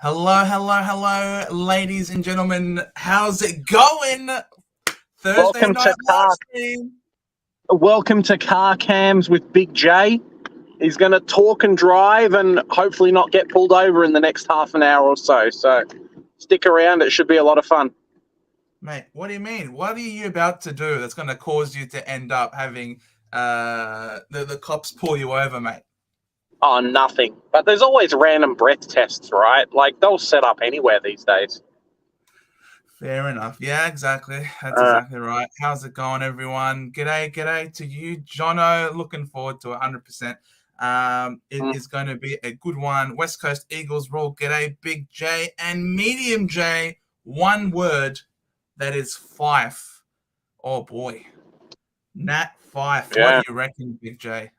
Hello, hello, hello, ladies and gentlemen. How's it going? Thursday Welcome night to live Car. stream. Welcome to Car Cams with Big J. He's going to talk and drive and hopefully not get pulled over in the next half an hour or so. So stick around. It should be a lot of fun. Mate, what do you mean? What are you about to do that's going to cause you to end up having the cops pull you over, mate? Oh, nothing. But there's always random breath tests, right? Like they'll set up anywhere these days. Fair enough. Yeah, exactly. That's exactly right. How's it going, everyone? G'day to you, Jono. Looking forward to 100%. It is going to be a good one. West Coast Eagles rule. G'day, Big J and Medium J. One word, that is Fife. Oh boy, Nat Fife. Yeah. What do you reckon, Big J?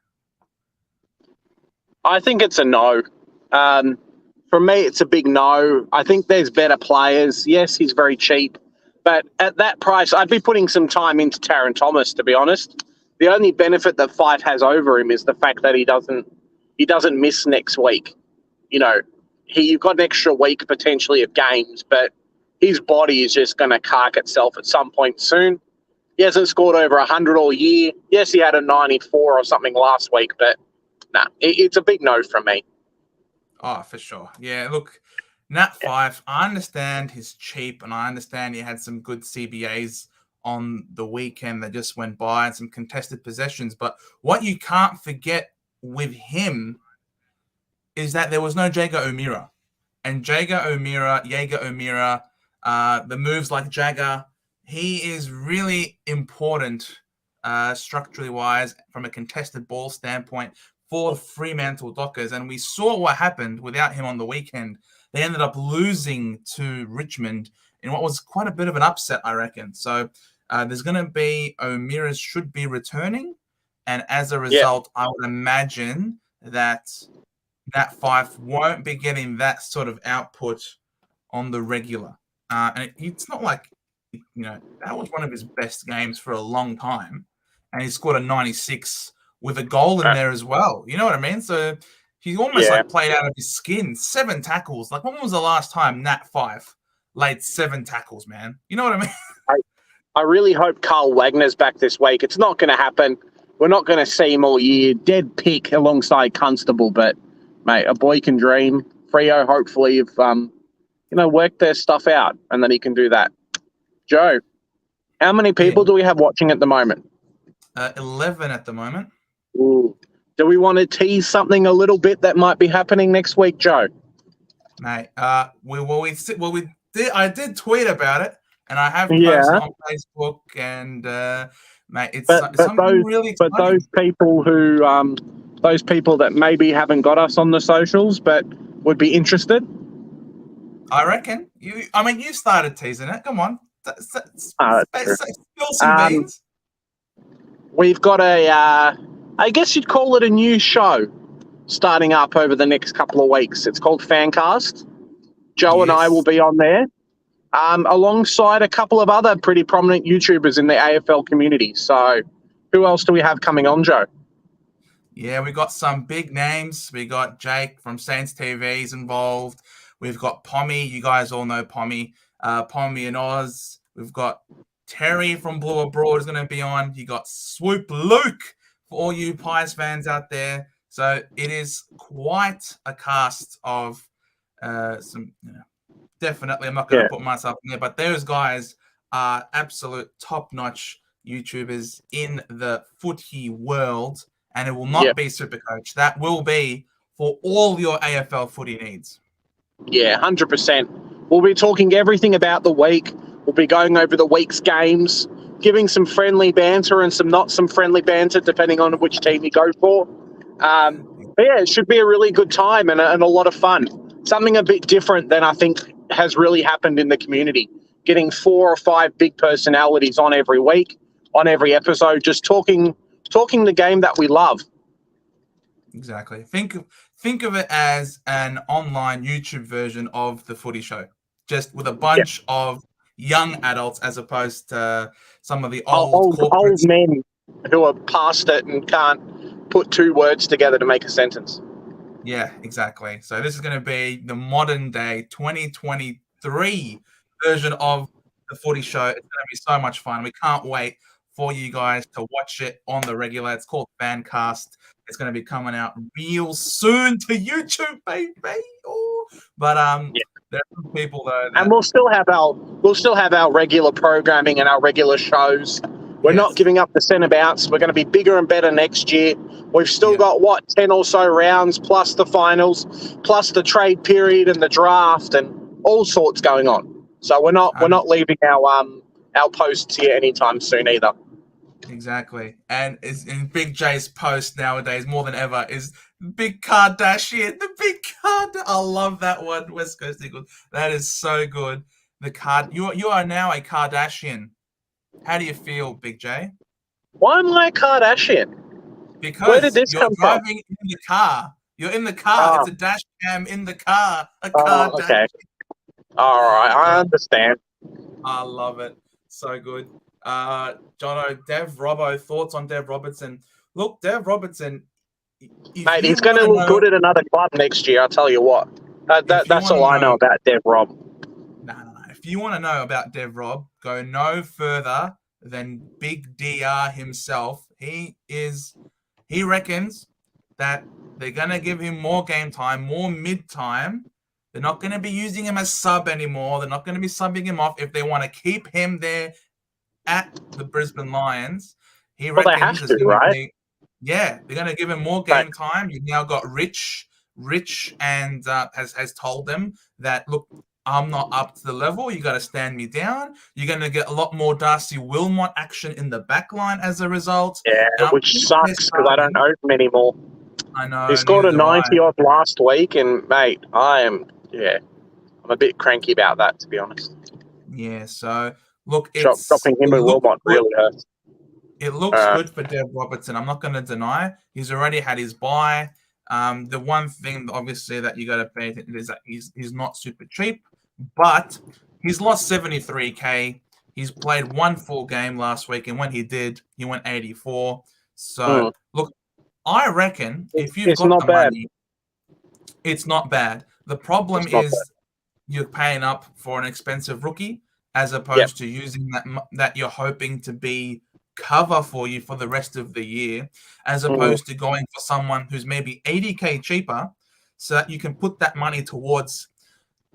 I think it's a no. For me, it's a big no. I think there's better players. Yes, he's very cheap. But at that price, I'd be putting some time into Taron Thomas, to be honest. The only benefit that Fife has over him is the fact that he doesn't miss next week. You know, you've got an extra week potentially of games, but his body is just going to cark itself at some point soon. He hasn't scored over 100 all year. Yes, he had a 94 or something last week, but nah, it's a big no from me. Oh, for sure. Yeah, look, Nat Fife, I understand he's cheap, and I understand he had some good CBAs on the weekend that just went by and some contested possessions. But what you can't forget with him is that there was no Jager O'Meara. And Jager O'Meara, the moves like Jagger, he is really important structurally wise from a contested ball standpoint for the Fremantle Dockers. And we saw what happened without him on the weekend. They ended up losing to Richmond in what was quite a bit of an upset, I reckon. So there's going to be O'Meara should be returning. And as a result, I would imagine that Nat Fife won't be getting that sort of output on the regular. And it's not like, that was one of his best games for a long time. And he scored a 96 with a goal in there as well. You know what I mean? So he almost like played out of his skin. 7 tackles. Like, when was the last time Nat Fife laid 7 tackles, man? You know what I mean? I really hope Carl Wagner's back this week. It's not going to happen. We're not going to see him all year. Dead pick alongside Constable, but, mate, a boy can dream. Freo, hopefully, have worked their stuff out, and then he can do that. Joe, how many people do we have watching at the moment? 11 at the moment. Ooh. Do we want to tease something a little bit that might be happening next week, Joe? Mate, I did tweet about it, and I have posted on Facebook, and mate, it's something really exciting. But those people that maybe haven't got us on the socials but would be interested. I reckon you started teasing it. Come on, spill some beans. We've got I guess you'd call it a new show starting up over the next couple of weeks. It's called Fancast. Joe and I will be on there, alongside a couple of other pretty prominent YouTubers in the AFL community. So who else do we have coming on, Joe? Yeah, we got some big names. We got Jake from Saints TV is involved. We've got Pommy. You guys all know Pommy. Pommy and Oz. We've got Terry from Blue Abroad is going to be on. You got Swoop Luke for all you Pies fans out there. So it is quite a cast of some, definitely, I'm not going to put myself in there, but those guys are absolute top-notch YouTubers in the footy world, and it will not be Supercoach. That will be for all your AFL footy needs. Yeah, 100%. We'll be talking everything about the week. We'll be going over the week's games, giving some friendly banter and some not some friendly banter, depending on which team you go for. But yeah, it should be a really good time and a lot of fun. Something a bit different than I think has really happened in the community. Getting 4 or 5 big personalities on every week, on every episode, just talking the game that we love. Exactly. Think of it as an online YouTube version of the Footy Show, just with a bunch of young adults as opposed to some of the old men who are past it and can't put 2 words together to make a sentence. Yeah, exactly. So this is going to be the modern day 2023 version of the Footy Show. It's going to be so much fun. We can't wait for you guys to watch it on the regular. It's called Fancast. It's going to be coming out real soon to YouTube, baby. Oh. But there are some people though And that we'll still have our regular programming and our regular shows. We're not yes, giving up the centre bounce. We're going to be bigger and better next year. We've still yeah, got 10 or so rounds, plus the finals, plus the trade period and the draft, and all sorts going on. So we're not leaving our posts here anytime soon either. exactly. And is in Big J's post nowadays more than ever is Big Kardashian. The Big Card. I love that one. West Coast Eagles. That is so good. The card. You are now a Kardashian. How do you feel, Big J? Why am I a Kardashian? Where did Because this you're come from? driving in the car. You're in the car. Oh, It's a dash cam in the car. A oh, Kardashian. okay. All right, I understand. I love it. So good. Jono, Dev Robbo, thoughts on Dev Robertson? Look, Dev Robertson, if Mate, you he's going want to to look know, good at another club next year, I'll tell you what. if you That's want to all I know know, about Dev Rob. no. If you want to know about Dev Rob, go no further than Big DR himself. He reckons that they're going to give him more game time, more mid time. They're not going to be using him as sub anymore. They're not going to be subbing him off if they want to keep him there at the Brisbane Lions. He Well, they have reckons it's to, going to right? be, yeah, they're going to give him more But game time. You've now got Rich, and has told them that look, I'm not up to the level. You got to stand me down. You're going to get a lot more Darcy Wilmot action in the back line as a result. yeah, And I which think they're sucks because I don't starting. own him anymore. I He know, scored neither a do I. 90 odd last week, and mate, I'm a bit cranky about that, to be honest. Yeah, so look, Dropping it him and looks Wilmot good. really hurts. It looks good for Dev Robertson. I'm not going to deny he's already had his bye. The one thing, obviously, that you got to pay attention to is that he's not super cheap, but he's lost 73K. He's played one full game last week, and when he did, he went 84. So, look, I reckon if you've It's got not the bad. money, it's not bad. The problem It's not bad. is you're paying up for an expensive rookie as Yep. opposed to using that you're hoping to be cover for you for the rest of the year, as opposed to going for someone who's maybe 80K cheaper so that you can put that money towards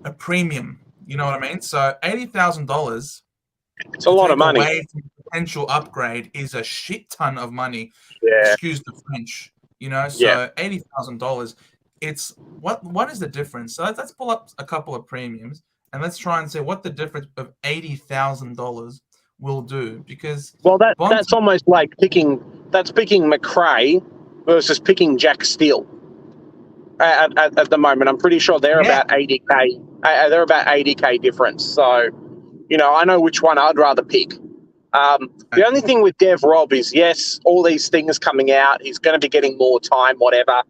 a premium. You know what I mean? So $80,000 It's a to lot of take money. away from potential upgrade is a shit ton of money. Yeah. Excuse the French. Yeah. So $80,000. It's what is the difference? So let's pull up a couple of premiums and let's try and see what the difference of $80,000 will do. Because Well, that's almost like picking McRae versus picking Jack Steele. At the moment, I'm pretty sure they're about 80K. They're about 80K difference. So, I know which one I'd rather pick. The only thing with Dev Rob is, yes, all these things coming out, he's going to be getting more time, whatever.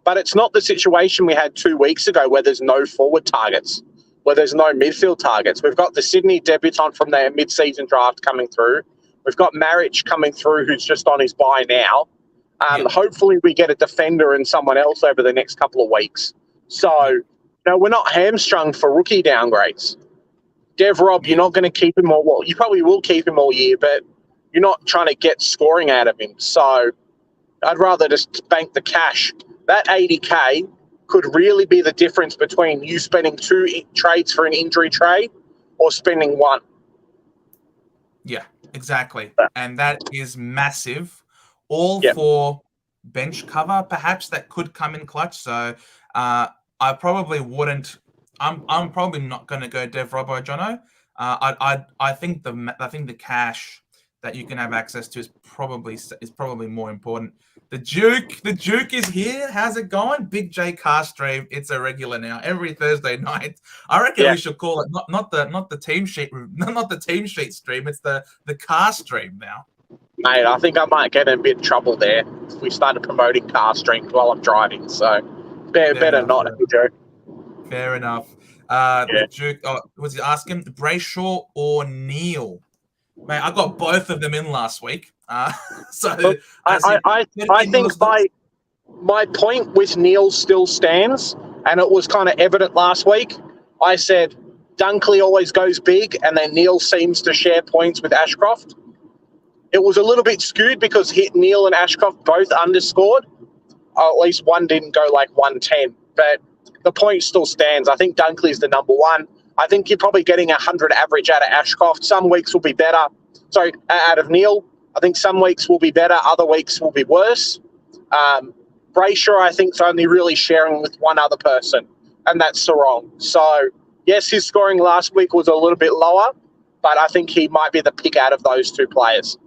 But it's not the situation we had 2 weeks ago where there's no forward targets, where there's no midfield targets. We've got the Sydney debutant from their mid-season draft coming through. We've got Marich coming through who's just on his bye now. Hopefully we get a defender and someone else over the next couple of weeks. So, we're not hamstrung for rookie downgrades. Dev Rob, you're not going to keep him all. Well, you probably will keep him all year, but you're not trying to get scoring out of him. So I'd rather just bank the cash. That 80K could really be the difference between you spending 2 trades for an injury trade or spending 1. Yeah, exactly. And that is massive. All Yep. for bench cover, perhaps, that could come in clutch. So I probably wouldn't. I'm probably not going to go Dev Robbo, Jono. I think the cash that you can have access to is probably more important. The Duke is here. How's it going? Big J car stream. It's a regular now every Thursday night. I reckon we should call it not the team sheet not the team sheet stream. It's the car stream now. Mate, I think I might get in a bit of trouble there if we started promoting car streams while I'm driving. So better not, Joe. Fair enough. The Duke. Was he asking Brayshaw or Neil? Mate, I got both of them in last week. So I think my point with Neil still stands, and it was kind of evident last week. I said Dunkley always goes big, and then Neil seems to share points with Ashcroft. It was a little bit skewed because Neil and Ashcroft both underscored. At least one didn't go like 110, but the point still stands. I think Dunkley's the number one. I think you're probably getting 100 average out of Ashcroft. Some weeks will be better. Sorry, out of Neil. I think some weeks will be better. Other weeks will be worse. Brayshaw, I think, is only really sharing with one other person, and that's Sarong. So, yes, his scoring last week was a little bit lower, but I think he might be the pick out of those two players.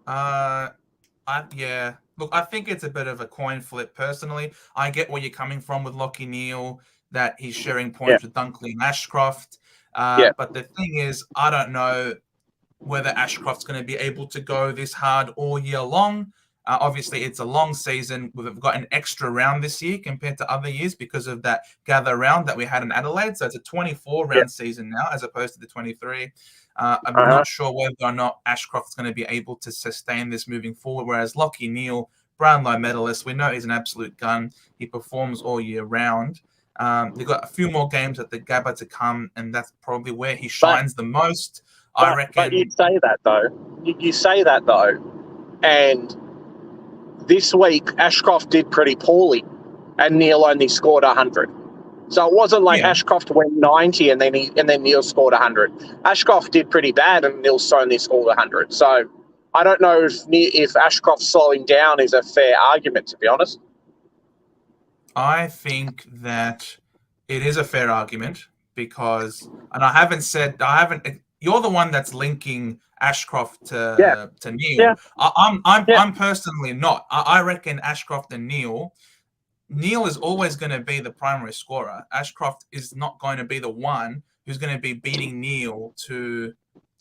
Yeah. Look, I think it's a bit of a coin flip, personally. I get where you're coming from with Lachie Neale, that he's sharing points with Dunkley and Ashcroft. But the thing is, I don't know whether Ashcroft's going to be able to go this hard all year long. Obviously, it's a long season. We've got an extra round this year compared to other years because of that gather round that we had in Adelaide. So it's a 24-round season now as opposed to the 23. I'm not sure whether or not Ashcroft's going to be able to sustain this moving forward, whereas Lachie Neale, Brownlow medalist, we know he's an absolute gun. He performs all year round. They've got a few more games at the Gabba to come, and that's probably where he shines the most. I reckon. But you say that, though. You say that, though. And this week, Ashcroft did pretty poorly, and Neale only scored 100. So it wasn't like Ashcroft went 90 and then Neale scored 100. Ashcroft did pretty bad, and Neale only scored 100. So I don't know if Ashcroft slowing down is a fair argument, to be honest. I think that it is a fair argument because, and you're the one that's linking Ashcroft to Neale. Yeah. I'm personally not. I reckon Ashcroft and Neale is always going to be the primary scorer. Ashcroft is not going to be the one who's going to be beating Neale to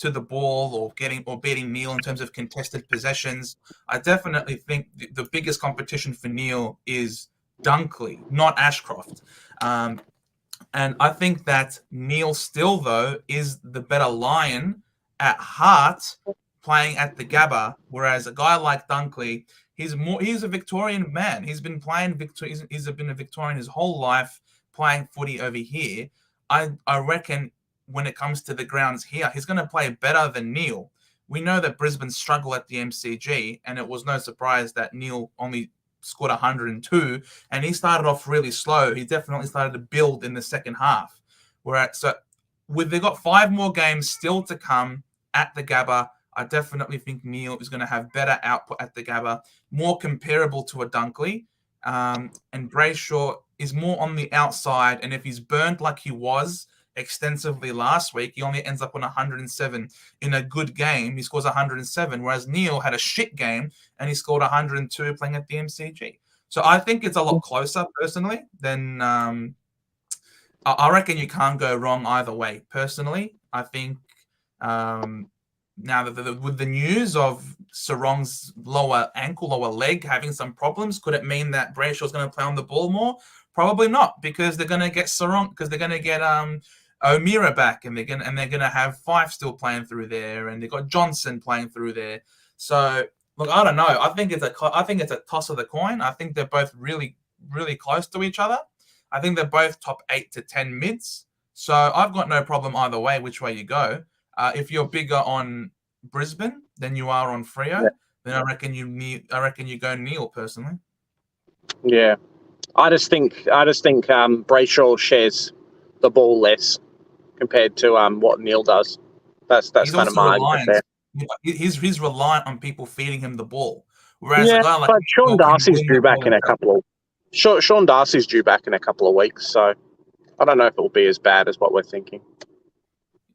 the ball or beating Neale in terms of contested possessions. I definitely think the biggest competition for Neale is Dunkley, not Ashcroft. And I think that Neale still, though, is the better Lion at heart playing at the Gabba, whereas a guy like Dunkley, he's a Victorian man. He's been playing he's been a Victorian his whole life, playing footy over here. I reckon when it comes to the grounds here, he's going to play better than Neale. We know that Brisbane struggle at the MCG, and it was no surprise that Neale only scored 102, and he started off really slow. He definitely started to build in the second half. They've got 5 more games still to come at the Gabba. I definitely think Neale is going to have better output at the Gabba, more comparable to a Dunkley. And Brayshaw is more on the outside, and if he's burnt like he was extensively last week, he only ends up on 107. In a good game, he scores 107, whereas Neale had a shit game and he scored 102 playing at the MCG. So I think it's a lot closer, personally, than I reckon you can't go wrong either way. Personally, I think now that with the news of Sarong's lower ankle, lower leg having some problems, could it mean that Brayshaw's going to play on the ball more? Probably not, because they're going to get Sarong, because they're going to get O'Meara back, and they're going to have Fife still playing through there, and they've got Johnson playing through there. So look, I don't know. I think it's a toss of the coin. I think they're both really, really close to each other. I think they're both top 8 to 10 mids. So I've got no problem either way, which way you go. If you're bigger on Brisbane than you are on Freo, then I reckon you go Neale, personally. Yeah, I just think Brayshaw shares the ball less compared to what Neale does. That's kind of my argument there. He's reliant on people feeding him the ball, whereas a guy like Sean Darcy's due back in a couple of. Sean Darcy's due back in a couple of weeks, so I don't know if it will be as bad as what we're thinking.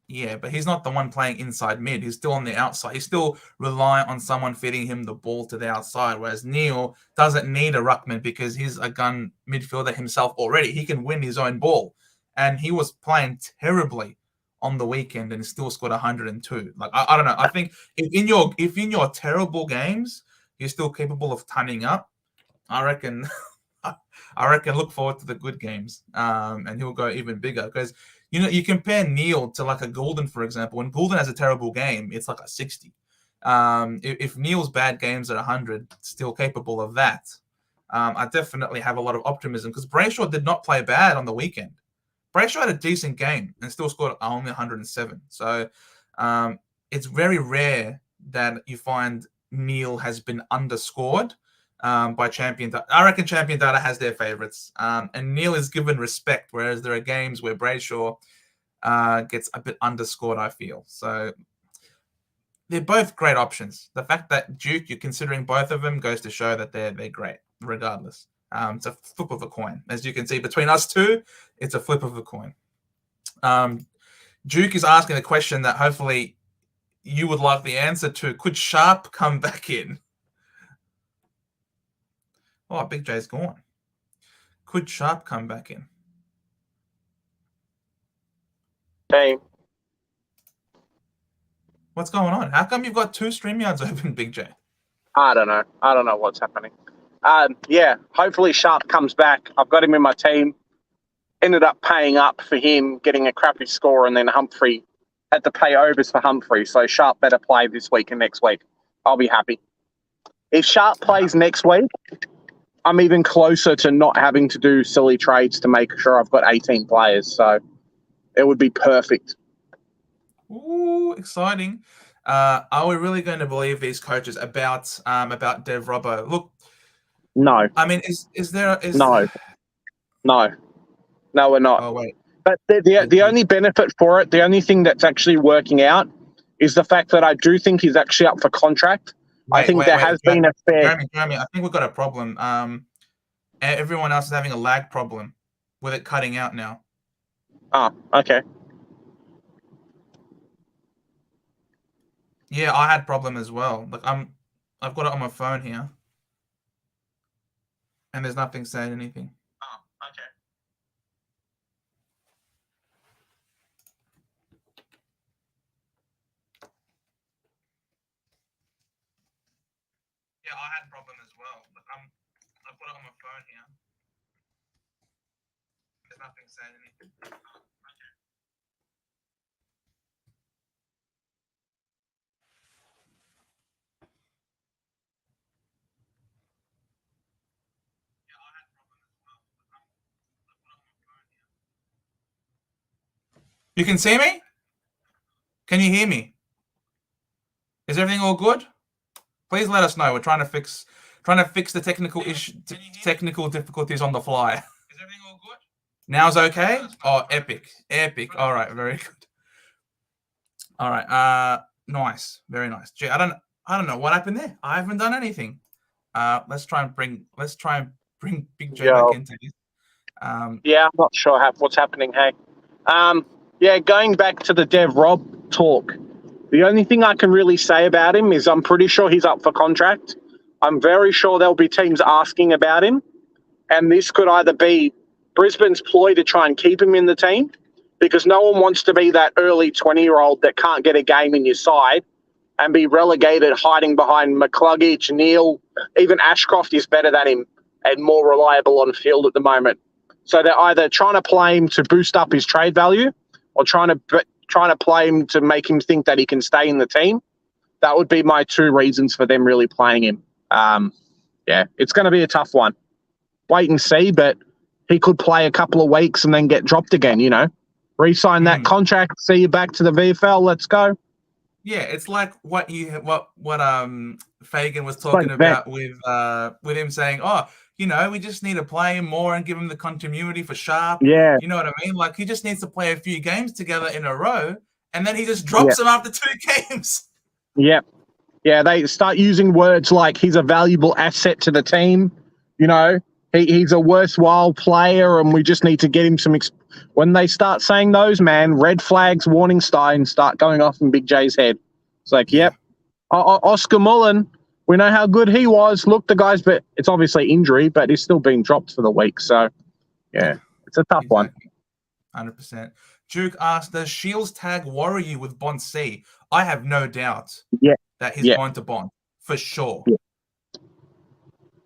Yeah, but he's not the one playing inside mid. He's still on the outside. He's still reliant on someone feeding him the ball to the outside, whereas Neale doesn't need a ruckman because he's a gun midfielder himself already. He can win his own ball. And he was playing terribly on the weekend and still scored 102. Like, I don't know. I think if in your terrible games, you're still capable of turning up, I reckon look forward to the good games. And he'll go even bigger because you compare Neale to like a Goulden, for example. When Goulden has a terrible game, it's like a 60. If Neale's bad games are 100, still capable of that. I definitely have a lot of optimism because Brayshaw did not play bad on the weekend. Brayshaw had a decent game and still scored only 107. So it's very rare that you find Neil has been underscored by Champion Data. I reckon Champion Data has their favorites. And Neil is given respect, whereas there are games where Brayshaw gets a bit underscored, I feel. So they're both great options. The fact that Duke, you're considering both of them, goes to show that they're great, regardless. It's a flip of a coin. As you can see, between us two, it's a flip of a coin. Duke is asking a question that hopefully you would like the answer to. Could Sharp come back in? Oh, Big J's gone. Could Sharp come back in? Team. What's going on? How come you've got 2 StreamYards open, Big J? I don't know what's happening. Yeah, hopefully Sharp comes back. I've got him in my team. Ended up paying up for him, getting a crappy score, and then Humphrey had to pay overs for Humphrey. So Sharp better play this week and next week. I'll be happy. If Sharp plays next week, I'm even closer to not having to do silly trades to make sure I've got 18 players. So it would be perfect. Ooh, exciting. Are we really going to believe these coaches about Dev Robbo? Look, no. I mean, is there... No, we're not. Oh, wait. But the only benefit for it, the only thing that's actually working out is the fact that I do think he's actually up for contract. I think there has been a fair... Jeremy, I think we've got a problem. Everyone else is having a lag problem with it cutting out now. Oh, okay. Yeah, I had problem as well. Like I've got it on my phone here. And there's nothing saying anything. Oh, okay. Yeah, I had problem as well. Like I've got it on my phone here. There's nothing saying anything. Oh, okay. Yeah, I had problem as well. I've got it on my phone here. You can see me? Can you hear me? Is everything all good? Please let us know. We're trying to fix the technical difficulties on the fly. Is everything all good? Now's okay? Oh, epic. All right, very good. All right. Nice. Very nice. Gee, I don't know what happened there. I haven't done anything. Let's try and bring Big J back into this. Yeah, I'm not sure what's happening. Hey, yeah, going back to the Dev Rob talk, the only thing I can really say about him is I'm pretty sure he's up for contract. I'm very sure there'll be teams asking about him, and this could either be Brisbane's ploy to try and keep him in the team, because no one wants to be that early 20-year-old that can't get a game in your side and be relegated hiding behind McCluggage, Neil, even Ashcroft is better than him and more reliable on field at the moment. So they're either trying to play him to boost up his trade value or trying to play him to make him think that he can stay in the team. That would be my 2 reasons for them really playing him. Yeah, it's going to be a tough one. Wait and see, but he could play a couple of weeks and then get dropped again, you know. Re-sign that contract, see you back to the VFL, let's go. Yeah, it's like what Fagan was talking about with him saying, oh, you know, we just need to play him more and give him the continuity for Sharp. Yeah. You know what I mean? Like, he just needs to play a few games together in a row, and then he just drops him after 2 games. Yeah. Yeah, they start using words like he's a valuable asset to the team. You know, he's a worthwhile player, and we just need to get him some... When they start saying those, man, red flags, warning signs start going off in Big J's head. It's like, yep, Oscar Mullen, we know how good he was. Look, the guy's... But it's obviously injury, but he's still being dropped for the week. So, yeah, it's a tough one. 100%. Duke asked, does Shields tag worry you with Bond C? I have no doubt that he's going to Bond, for sure. Yeah.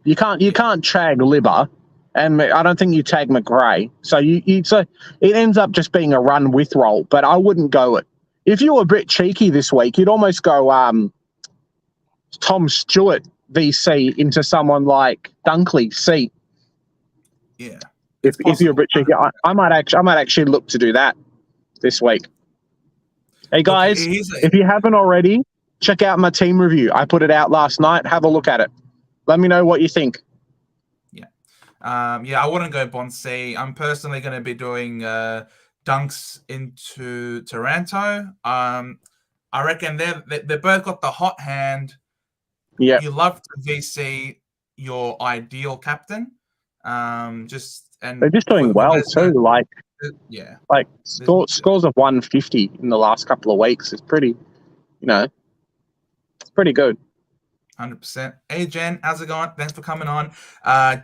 You can't tag Libber, and I don't think you tag McRae. So so it ends up just being a run with role. But I wouldn't go it. If you were a bit cheeky this week, you'd almost go Tom Stewart VC into someone like Dunkley C. Yeah, If you're a bit cheeky, I might actually look to do that this week. Hey guys, if you haven't already, check out my team review. I put it out last night. Have a look at it. Let me know what you think. I wouldn't go Bond C. I'm personally going to be doing Dunks into Taranto. I reckon they both got the hot hand. Yeah, you love to VC your ideal captain. they're just doing well too. Like scores of 150 in the last couple of weeks is pretty. It's pretty good. 100%. Hey Jen, how's it going? Thanks for coming on.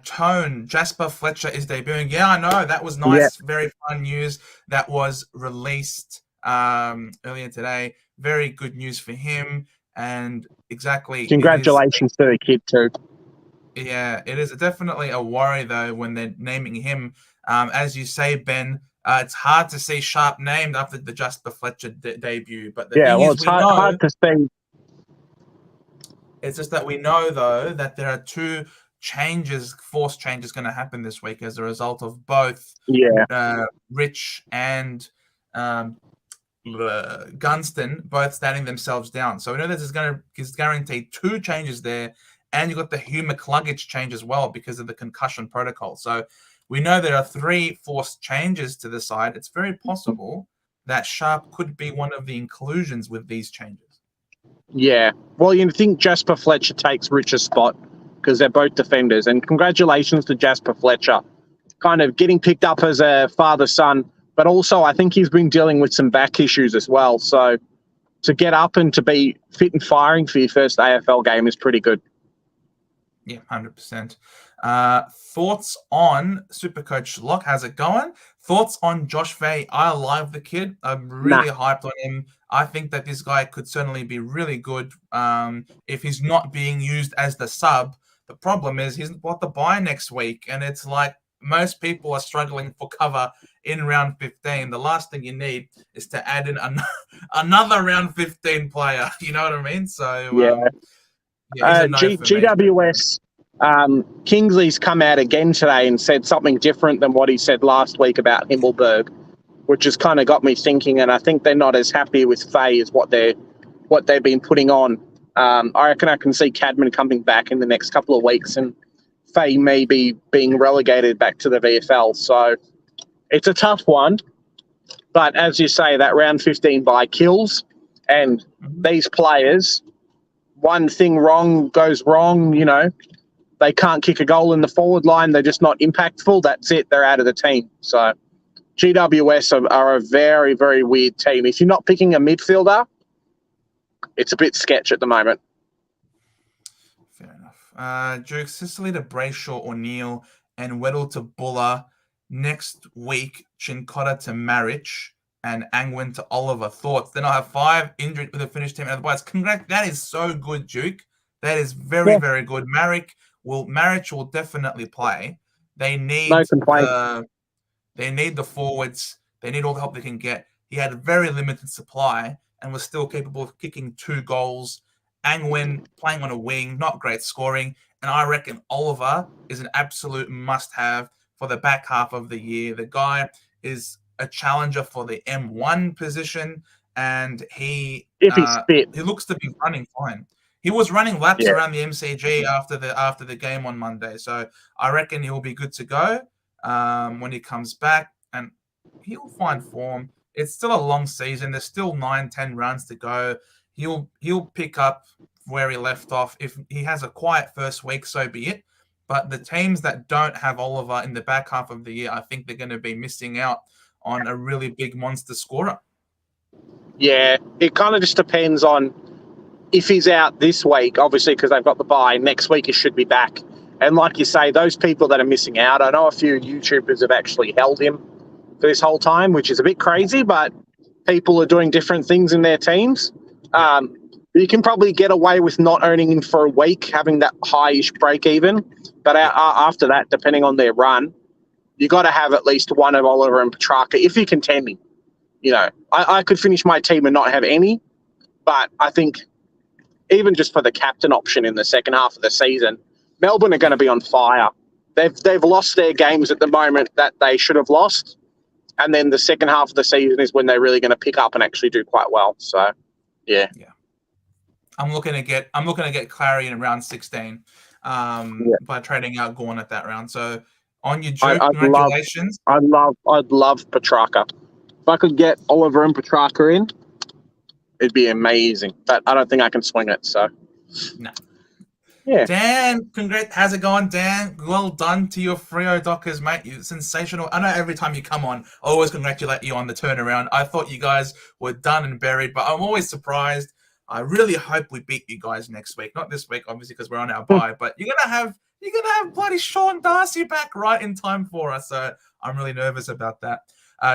Tone, Jasper Fletcher is debuting. Yeah, I know. That was nice. Yeah. Very fun news that was released earlier today. Very good news for him. And exactly. Congratulations to the kid too. Yeah, it is definitely a worry though when they're naming him. As you say, Ben, it's hard to see Sharp named after the Jasper Fletcher debut. But the thing is, it's hard to see. It's just that we know, though, that there are two forced changes going to happen this week as a result of both Rich and Gunston both standing themselves down. So we know this is guaranteed two changes there, and you've got the Hugh McCluggage change as well because of the concussion protocol. So we know there are three forced changes to the side. It's very possible that Sharp could be one of the inclusions with these changes. Yeah. Well, you think Jasper Fletcher takes Rich's spot because they're both defenders. And congratulations to Jasper Fletcher. Kind of getting picked up as a father-son, but also I think he's been dealing with some back issues as well. So to get up and to be fit and firing for your first AFL game is pretty good. Yeah, 100%. Thoughts on Supercoach Locke? How's it going? Thoughts on Josh Fay? I love the kid. I'm really hyped on him. I think that this guy could certainly be really good if he's not being used as the sub. The problem is he's got the bye next week, and it's like most people are struggling for cover in round 15. The last thing you need is to add in another round 15 player. You know what I mean? So GWS. Kingsley's come out again today and said something different than what he said last week about Himmelberg, which has kind of got me thinking. And I think they're not as happy with Fay as what they've been putting on. I reckon I can see Cadman coming back in the next couple of weeks, and Fay may be being relegated back to the VFL. So it's a tough one. But as you say, that round 15 bye kills, and these players, one thing wrong goes wrong, they can't kick a goal in the forward line. They're just not impactful. That's it. They're out of the team. So GWS are a very, very weird team. If you're not picking a midfielder, it's a bit sketch at the moment. Fair enough. Duke, Sicily to Brayshaw, O'Neill, and Weddle to Buller. Next week, Chincotta to Marich, and Angwin to Oliver. Thoughts? Then I'll have 5 injured with a finished team. Otherwise, congrats. That is so good, Duke. That is very, very good. Marich will definitely play. They need they need the forwards. They need all the help they can get. He had a very limited supply and was still capable of kicking 2 goals. Angwin playing on a wing, not great scoring. And I reckon Oliver is an absolute must-have for the back half of the year. The guy is a challenger for the M1 position, and he looks to be running fine. He was running laps around the MCG after the game on Monday, so I reckon he'll be good to go when he comes back, and he'll find form. It's still a long season. There's still 9-10 rounds to go. He'll pick up where he left off. If he has a quiet first week, so be it. But the teams that don't have Oliver in the back half of the year, I think they're going to be missing out on a really big monster scorer. Yeah, it kind of just depends on if he's out this week, obviously, because they've got the bye. Next week he should be back. And like you say, those people that are missing out, I know a few YouTubers have actually held him for this whole time, which is a bit crazy, but people are doing different things in their teams. You can probably get away with not owning him for a week, having that high-ish break even. But after that, depending on their run, you got to have at least one of Oliver and Petrarca if you're contending. I could finish my team and not have any, but I think even just for the captain option in the second half of the season, Melbourne are going to be on fire. They've lost their games at the moment that they should have lost, and then the second half of the season is when they're really going to pick up and actually do quite well. So, yeah. I'm looking to get Clary in round 16 by trading out Gorn at that round. So on your Duke, congratulations. I'd love Petrarca. If I could get Oliver and Petrarca in, it'd be amazing. But I don't think I can swing it. So, no. Yeah. Dan, congrats. How's it going, Dan? Well done to your Freo Dockers, mate. You're sensational. I know every time you come on, I always congratulate you on the turnaround. I thought you guys were done and buried, but I'm always surprised. I really hope we beat you guys next week. Not this week, obviously, because we're on our bye. But you're gonna have bloody Sean Darcy back right in time for us. So I'm really nervous about that.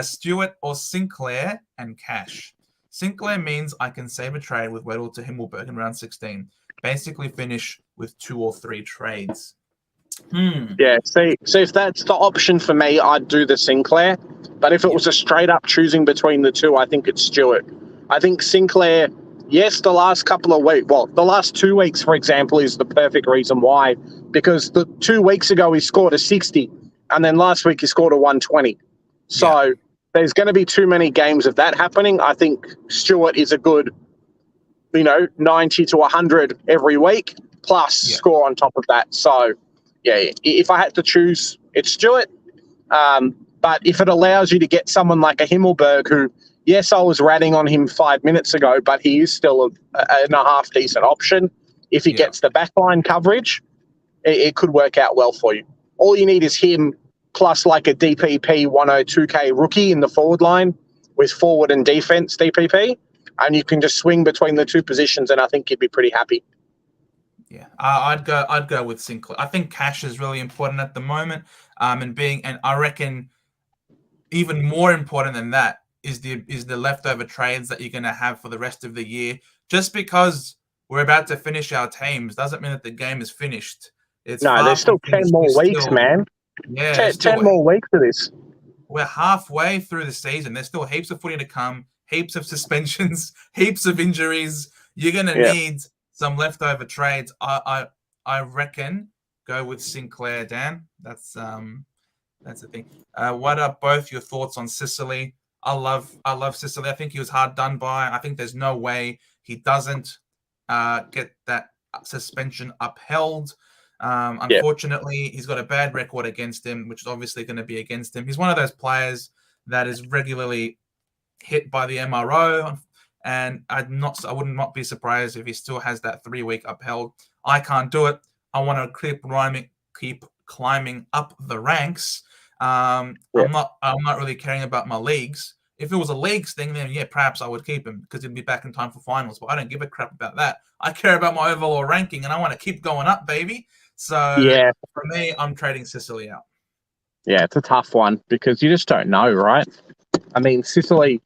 Stewart or Sinclair and Cash. Sinclair means I can save a trade with Weddle to Himmelberg in round 16. Basically finish with 2 or 3 trades. Yeah, so if that's the option for me, I'd do the Sinclair. But if it was a straight up choosing between the two, I think it's Stewart. I think Sinclair, yes, the last 2 weeks, for example, is the perfect reason why. Because the 2 weeks ago he scored a 60, and then last week he scored a 120. So there's going to be too many games of that happening. I think Stewart is a good 90 to 100 every week, plus score on top of that. So, if I had to choose, it's Stewart. But if it allows you to get someone like a Himmelberg, who, yes, I was ratting on him 5 minutes ago, but he is still a half-decent option. If he gets the backline coverage, it could work out well for you. All you need is him plus like a DPP 102K rookie in the forward line with forward and defense DPP. And you can just swing between the two positions, and I think you'd be pretty happy. Yeah, I'd go with Sinclair. I think cash is really important at the moment, and I reckon even more important than that is the leftover trades that you're going to have for the rest of the year. Just because we're about to finish our teams doesn't mean that the game is finished. There's still 10 more weeks, man. Yeah, 10 more weeks of this. We're halfway through the season. There's still heaps of footy to come. Heaps of suspensions, heaps of injuries. You're going to need some leftover trades. I reckon go with Sinclair, Dan. That's the thing. What are both your thoughts on Sicily? I love Sicily. I think he was hard done by. I think there's no way he doesn't get that suspension upheld. Unfortunately, he's got a bad record against him, which is obviously going to be against him. He's one of those players that is regularly hit by the MRO, and I would not be surprised if he still has that 3-week upheld. I can't do it. I want to keep climbing up the ranks. I'm not really caring about my leagues. If it was a leagues thing, then perhaps I would keep him because he'd be back in time for finals. But I don't give a crap about that. I care about my overall ranking, and I want to keep going up, baby. So for me, I'm trading Sicily out. Yeah, it's a tough one because you just don't know, right? I mean, Sicily.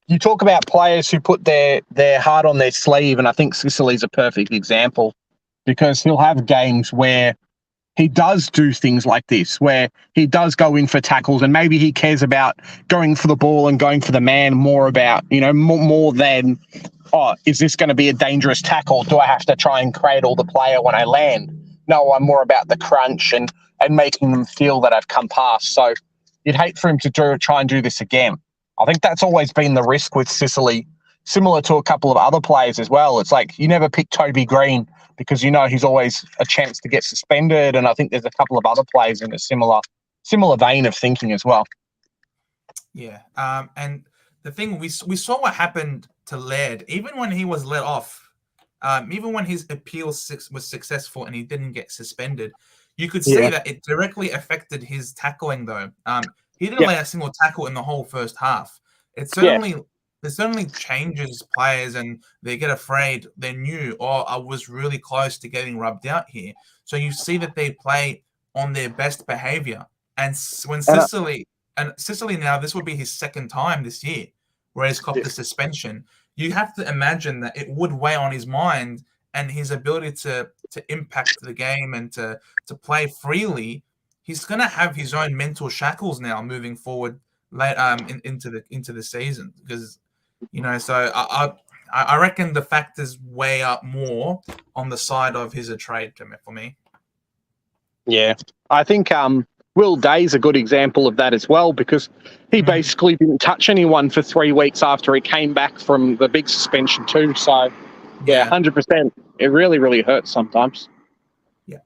You talk about players who put their heart on their sleeve, and I think Sicily's a perfect example because he'll have games where he does do things like this, where he does go in for tackles, and maybe he cares about going for the ball and going for the man more about, more than, is this going to be a dangerous tackle? Do I have to try and cradle the player when I land? No, I'm more about the crunch and making them feel that I've come past. So you'd hate for him to try and do this again. I think that's always been the risk with Sicily, similar to a couple of other players as well. It's like you never pick Toby Green because he's always a chance to get suspended, and I think there's a couple of other players in a similar vein of thinking as well. Yeah, and the thing we saw what happened to Laird, even when he was let off, even when his appeal was successful and he didn't get suspended, you could see that it directly affected his tackling though. He didn't lay a single tackle in the whole first half. It certainly changes players, and they get afraid. They're new, I was really close to getting rubbed out here. So you see that they play on their best behavior. And when Sicily now, this would be his second time this year where he's copped the suspension. You have to imagine that it would weigh on his mind and his ability to impact the game and to play freely. He's going to have his own mental shackles now moving forward late into the season because so I reckon the factors weigh up more on the side of his a trade for me. Yeah, I think Will Day's a good example of that as well, because he basically didn't touch anyone for 3 weeks after he came back from the big suspension too. So, yeah, 100%. It really, really hurts sometimes. Yeah.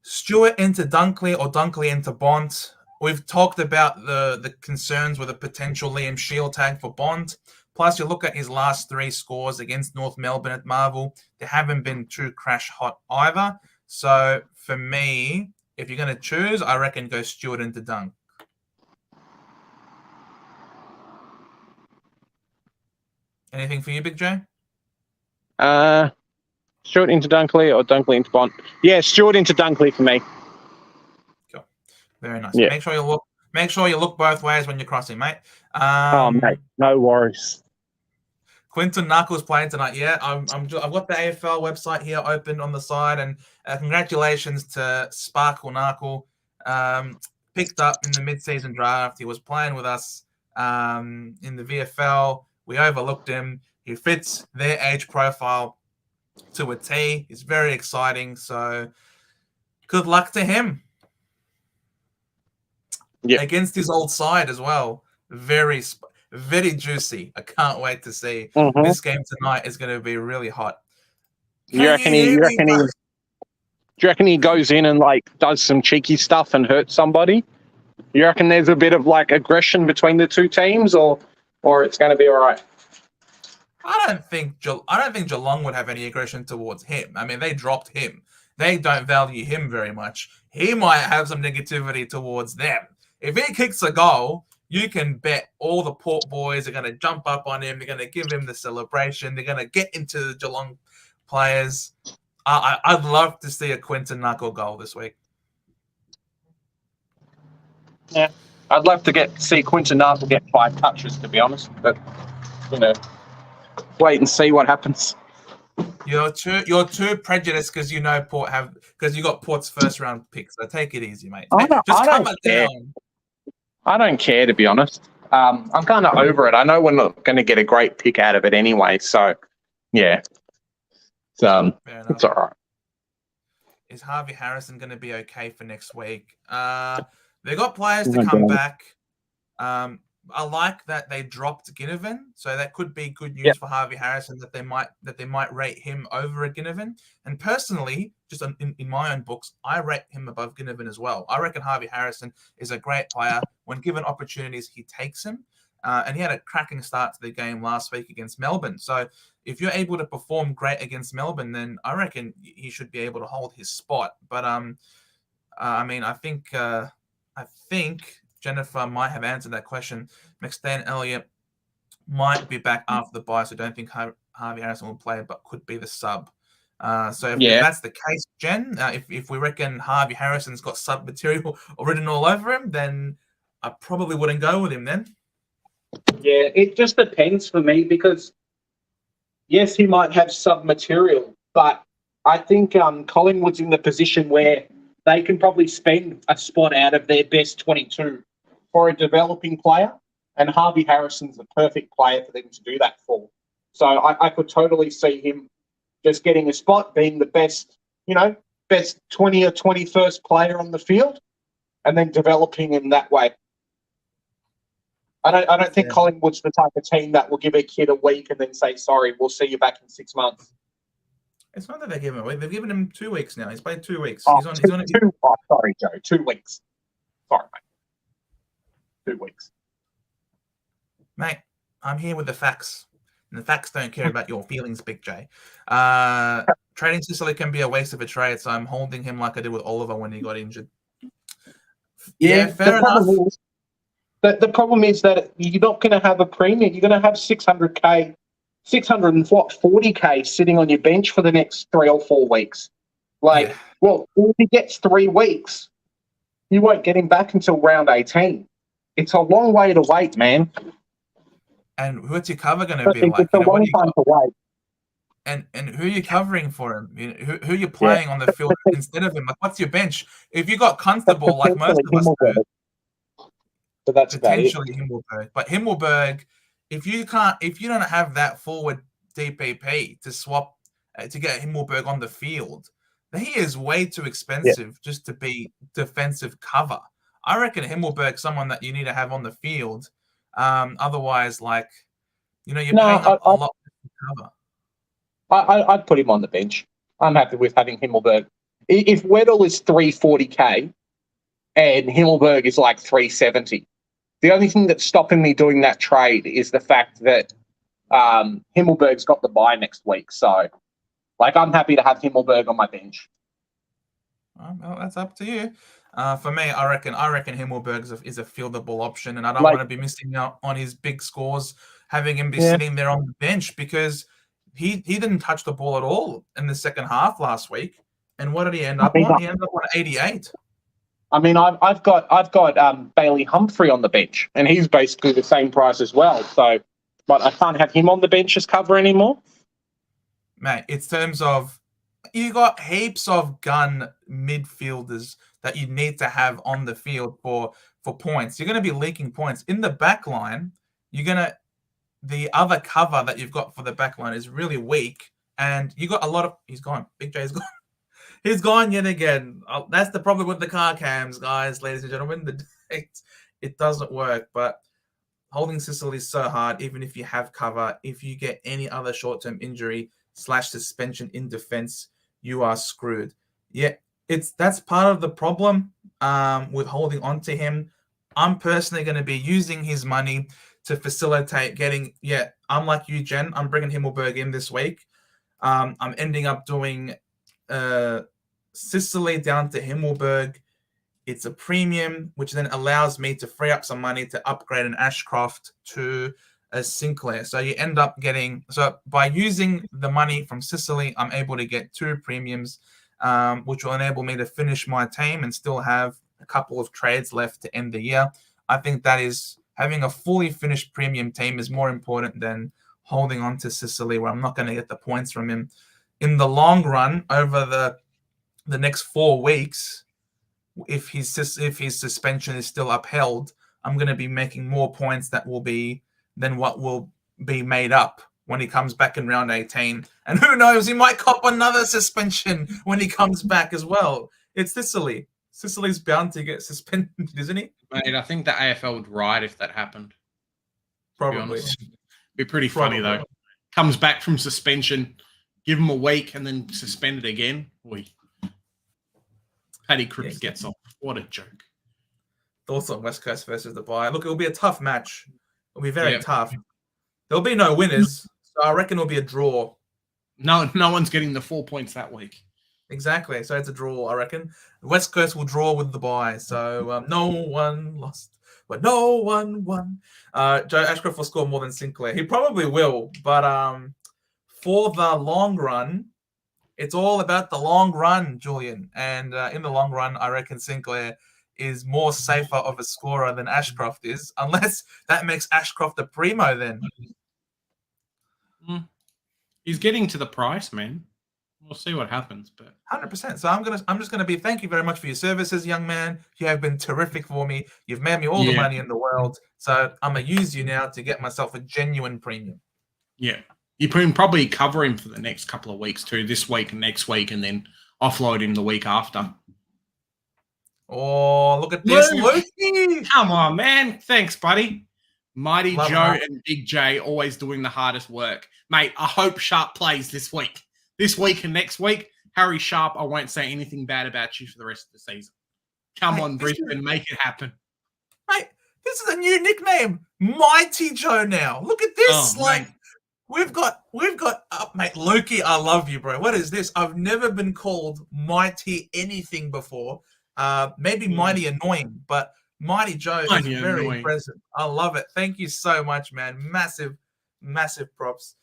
Stewart into Dunkley or Dunkley into Bont. We've talked about the concerns with a potential Liam Shield tag for Bont. Plus, you look at his last 3 scores against North Melbourne at Marvel. They haven't been too crash hot either. So, for me, if you're going to choose, I reckon go Stewart into Dunk. Anything for you, Big J? Stewart into Dunkley or Dunkley into Bont? Yeah, Stewart into Dunkley for me. Cool. Very nice. Yeah. Make sure you look both ways when you're crossing, mate. Mate, no worries. Quinton Knuckles playing tonight. Yeah, I've got the AFL website here open on the side, and congratulations to Sparkle Knuckle. Picked up in the mid-season draft. He was playing with us in the VFL. We overlooked him. He fits their age profile to a T. He's very exciting. So good luck to him. Yeah. Against his old side as well. Very juicy. I can't wait to see. This game tonight is going to be really hot. Do you reckon he goes in and does some cheeky stuff and hurts somebody? You reckon there's a bit of aggression between the two teams, or it's going to be all right? I don't think Geelong would have any aggression towards him. I mean, they dropped him. They don't value him very much. He might have some negativity towards them. If he kicks a goal, you can bet all the Port boys are going to jump up on him. They're going to give him the celebration. They're going to get into the Geelong players. I'd love to see a Quinton Knuckle goal this week. Yeah, I'd love to see Quinton Knuckle get 5 touches, to be honest. But, wait and see what happens. You're too prejudiced because you know because you got Port's first round pick. So take it easy, mate. I don't care, to be honest. I'm kind of over it. I know we're not going to get a great pick out of it anyway. So, yeah, it's all right. Is Harvey Harrison going to be okay for next week? They got players to come back. I like that they dropped Ginnivan, so that could be good news for Harvey Harrison that they might rate him over a Ginnivan. And personally, just in my own books, I rate him above Ginnivan as well. I reckon Harvey Harrison is a great player. When given opportunities, he takes them. And he had a cracking start to the game last week against Melbourne. So if you're able to perform great against Melbourne, then I reckon he should be able to hold his spot. But I mean, I think Jennifer might have answered that question. McStan Elliott might be back after the bye, so I don't think Harvey Harrison will play, but could be the sub. So if that's the case, Jen, if we reckon Harvey Harrison's got sub material written all over him, then I probably wouldn't go with him then. Yeah, it just depends for me because, yes, he might have sub material, but I think Collingwood's in the position where they can probably spend a spot out of their best 22 for a developing player, and Harvey Harrison's the perfect player for them to do that for. So I could totally see him just getting a spot, being the best 20 or 21st player on the field, and then developing in that way. I don't think Collingwood's the type of team that will give a kid a week and then say, sorry, we'll see you back in 6 months. It's not that they give him a week. They've given him 2 weeks now. He's played 2 weeks. Sorry, Joe. 2 weeks. Sorry, mate. 2 weeks. Mate, I'm here with the facts. And the facts don't care about your feelings, Big J. Trading Sicily can be a waste of a trade, so I'm holding him like I did with Oliver when he got injured. Yeah, fair enough. The problem is that you're not going to have a premium. You're going to have 600K, 640K sitting on your bench for the next 3 or 4 weeks. Well, if he gets 3 weeks, you won't get him back until round 18. It's a long way to wait, man. And what's your cover going to be like? It's a long time to wait. And who are you covering for him? Who are you playing on the field instead of him? Like, what's your bench? If you got Constable, like most of us do, so that's potentially Himmelberg. But Himmelberg if you don't have that forward DPP to swap to get Himmelberg on the field, then he is way too expensive just to be defensive cover. I reckon Himmelberg's someone that you need to have on the field. Otherwise, like, you're No, paying up a lot to cover. I'd put him on the bench. I'm happy with having Himmelberg. If Weddle is 340k and Himmelberg is like 370, the only thing that's stopping me doing that trade is the fact that Himmelberg's got the bye next week. So, like, I'm happy to have Himmelberg on my bench. Well, that's up to you. For me, I reckon Himmelberg is a fieldable option, and I don't want to be missing out on his big scores, having him be sitting there on the bench because he didn't touch the ball at all in the second half last week. And what did he end up on? He ended up on 88. I mean, I've got Bailey Humphrey on the bench, and he's basically the same price as well. So, but I can't have him on the bench as cover anymore. Mate, it's terms of you got heaps of gun midfielders that you need to have on the field for points. You're going to be leaking points in the back line. The other cover that you've got for the back line is really weak, and you got a lot of. He's gone. Big J's gone. He's gone yet again. That's the problem with the car cams, guys, ladies and gentlemen. It doesn't work, but holding Sicily is so hard, even if you have cover. If you get any other short-term injury / suspension in defense, you are screwed. Yeah, that's part of the problem with holding on to him. I'm personally going to be using his money to facilitate getting, I'm like you, Jen. I'm bringing Himmelberg in this week. I'm ending up doing Sicily down to Himmelberg. It's a premium, which then allows me to free up some money to upgrade an Ashcroft to a Sinclair. So you end up getting, by using the money from Sicily, I'm able to get 2 premiums, which will enable me to finish my team and still have a couple of trades left to end the year. I think that is having a fully finished premium team is more important than holding on to Sicily, where I'm not going to get the points from him. In the long run, over the next 4 weeks, if his suspension is still upheld, I'm going to be making more points than what will be made up when he comes back in round 18. And who knows, he might cop another suspension when he comes back as well. It's Sicily. Sicily's bound to get suspended, isn't he? Mate, I think the AFL would riot if that happened. Probably. Be pretty funny, though. Comes back from suspension, give him a week, and then suspended again. Paddy Cripps gets off. What a joke. Thoughts on West Coast versus the bye? Look, it'll be a tough match. It'll be very tough. There'll be no winners, so I reckon it'll be a draw. No one's getting the 4 points that week. Exactly. So it's a draw, I reckon. West Coast will draw with the bye. So no one lost, but no one won. Joe Ashcroft will score more than Sinclair. He probably will, but for the long run, it's all about the long run, Julian. And in the long run, I reckon Sinclair is more safer of a scorer than Ashcroft is, unless that makes Ashcroft a primo then. He's getting to the price, man. We'll see what happens, but 100%. So I'm just gonna be. Thank you very much for your services, young man. You have been terrific for me. You've made me all the money in the world. So I'm gonna use you now to get myself a genuine premium. Yeah, you can probably cover him for the next couple of weeks too. This week and next week, and then offload him the week after. Oh, look at this, Luke! Come on, man. Thanks, buddy. Mighty Joe and Big J always doing the hardest work, mate. I hope Sharp plays this week. This week and next week, Harry Sharp, I won't say anything bad about you for the rest of the season. Come on, Brisbane, make it happen. Mate, this is a new nickname. Mighty Joe now. Look at this. We've got mate, Lukey, I love you, bro. What is this? I've never been called Mighty anything before. Maybe Mighty Annoying, but Mighty Joe is very impressive. I love it. Thank you so much, man. Massive, massive props.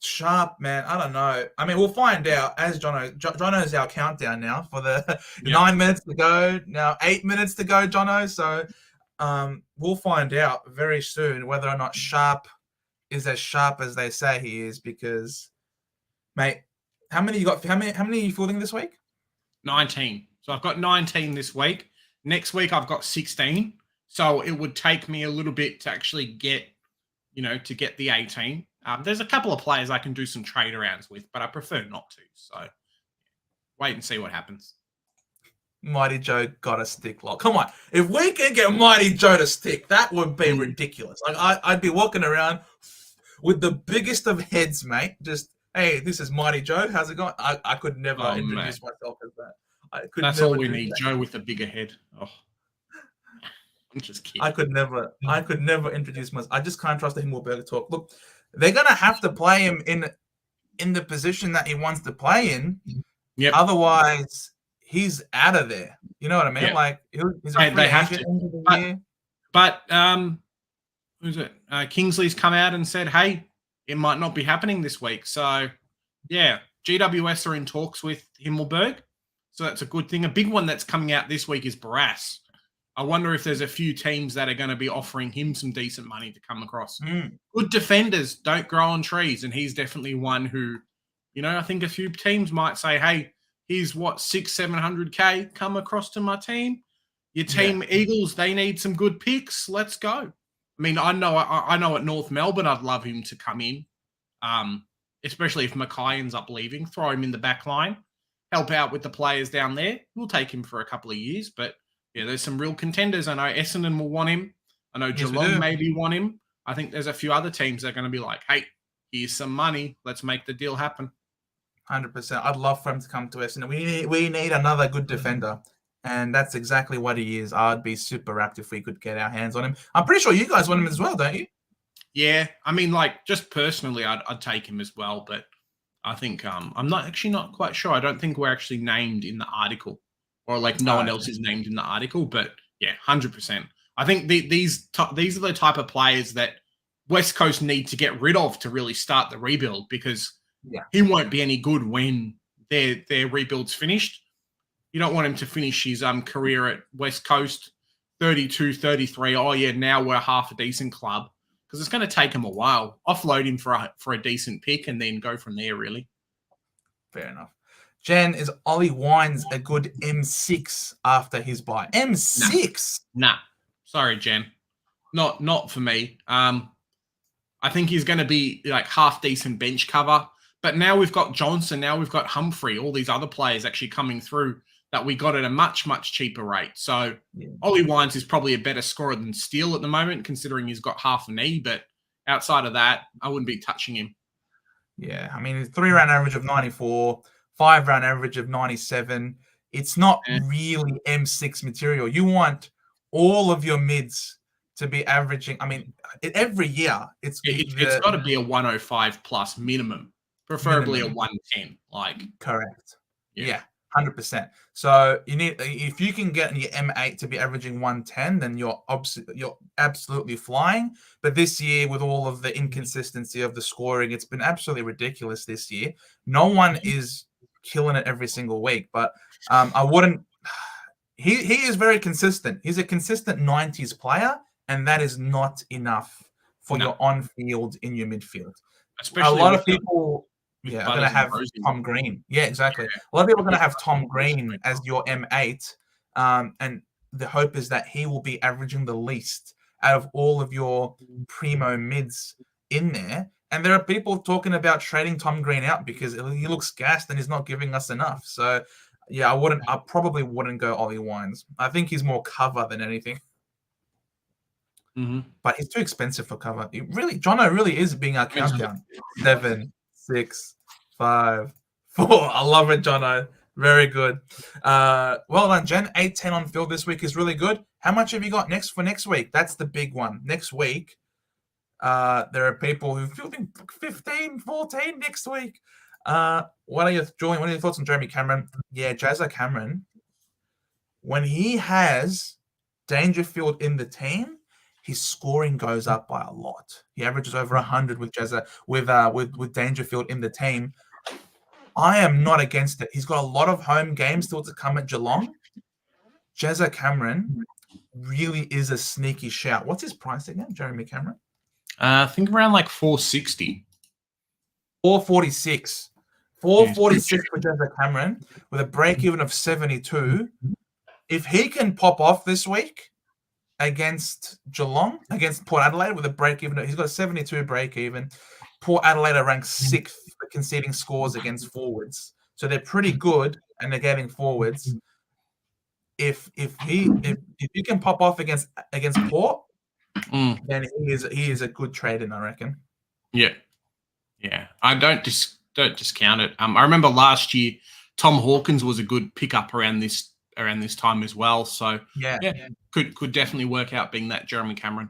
Sharp, man. I don't know. I mean, we'll find out as Jono's our countdown now for the 9 minutes to go. Now 8 minutes to go, Jono. So we'll find out very soon whether or not Sharp is as sharp as they say he is. Because, mate, how many you got? How many are you fielding this week? 19. So I've got 19 this week. Next week I've got 16. So it would take me a little bit to actually get to get the 18. There's a couple of players I can do some trade arounds with, but I prefer not to. So wait and see what happens. Mighty Joe got a stick lock. Come on. If we can get Mighty Joe to stick, that would be ridiculous. Like I'd be walking around with the biggest of heads, mate. Just, hey, this is Mighty Joe. How's it going? I could never introduce myself as that. That's all we need. Joe with a bigger head. Oh, I'm just kidding. I could never introduce myself. I just can't trust the Himmelberg talk. Look, they're gonna have to play him in the position that he wants to play in. Yep. Otherwise, he's out of there. You know what I mean? Yeah. Like he's a they have to. But who's it? Kingsley's come out and said, "Hey, it might not be happening this week." So, yeah, GWS are in talks with Himmelberg, so that's a good thing. A big one that's coming out this week is Barras. I wonder if there's a few teams that are going to be offering him some decent money to come across. Good defenders don't grow on trees, and he's definitely one who, I think a few teams might say, "Hey, here's what 600-700K come across to my team. Your team Eagles, they need some good picks. Let's go." I mean, I know at North Melbourne, I'd love him to come in, especially if Mackay ends up leaving. Throw him in the back line, help out with the players down there. We'll take him for a couple of years, but yeah, there's some real contenders. I know Essendon will want him. I know Geelong maybe want him. I think there's a few other teams that are going to be like, "Hey, here's some money. Let's make the deal happen." 100%. I'd love for him to come to Essendon. We need another good defender. And that's exactly what he is. I'd be super wrapped if we could get our hands on him. I'm pretty sure you guys want him as well, don't you? Yeah. I mean, like, just personally, I'd take him as well. But I think I'm not quite sure. I don't think we're actually named in the article. Or, like, no one else is named in the article. But, yeah, 100%. I think these are the type of players that West Coast need to get rid of to really start the rebuild, because he won't be any good when their rebuild's finished. You don't want him to finish his career at West Coast 32, 33. Oh, yeah, now we're half a decent club, because it's going to take him a while. Offload him for a decent pick and then go from there, really. Fair enough. Jen, is Ollie Wines a good M6 after his bye? M6? Nah. Sorry, Jen. Not for me. I think he's going to be like half decent bench cover. But now we've got Johnson. Now we've got Humphrey. All these other players actually coming through that we got at a much, much cheaper rate. So Ollie Wines is probably a better scorer than Steele at the moment, considering he's got half a knee. But outside of that, I wouldn't be touching him. Yeah, I mean, 3-round average of 94, 5-round average of 97. It's not really M6 material. You want all of your mids to be averaging. I mean, every year it's got to be a 105 plus minimum, preferably a 110. Like correct. Yeah. 100%. So you need, if you can get your M8 to be averaging 110, then you're absolutely flying. But this year, with all of the inconsistency of the scoring, it's been absolutely ridiculous this year. No one is killing it every single week, but I wouldn't. He is very consistent. He's a consistent 90s player, and that is not enough for your on-field in your midfield. Especially a lot of people. Yeah, I'm going to have Tom Green. Yeah, exactly. A lot of people are going to have Tom Green as your M8, and the hope is that he will be averaging the least out of all of your primo mids in there. And there are people talking about trading Tom Green out because he looks gassed and he's not giving us enough. So, yeah, I probably wouldn't go Ollie Wines. I think he's more cover than anything. But he's too expensive for cover. Jono really is being our countdown. 7, 6, 5, 4. I love it, Jono. Very good. Well done, Jen. 8-10 on field this week is really good. How much have you got next week? That's the big one. Next week, there are people who fielding 15, 14 next week. What are your thoughts on Jeremy Cameron? Yeah, Jazza Cameron, when he has Dangerfield in the team, his scoring goes up by a lot. He averages over 100 with Jazza, with Dangerfield in the team. I am not against it. He's got a lot of home games still to come at Geelong. Jazza Cameron really is a sneaky shout. What's his price again, Jeremy Cameron? I think around like 460. 446. 446 for Jazza Cameron with a break-even of 72. If he can pop off this week, against Geelong, against Port Adelaide with a break even. He's got a 72 break even. Port Adelaide are ranked 6th for conceding scores against forwards. So they're pretty good and they're getting forwards. If you can pop off against Port, then he is a good trade in, I reckon. Yeah. I don't discount it. I remember last year Tom Hawkins was a good pickup around this time as well. So yeah. Could definitely work out being that Jeremy Cameron.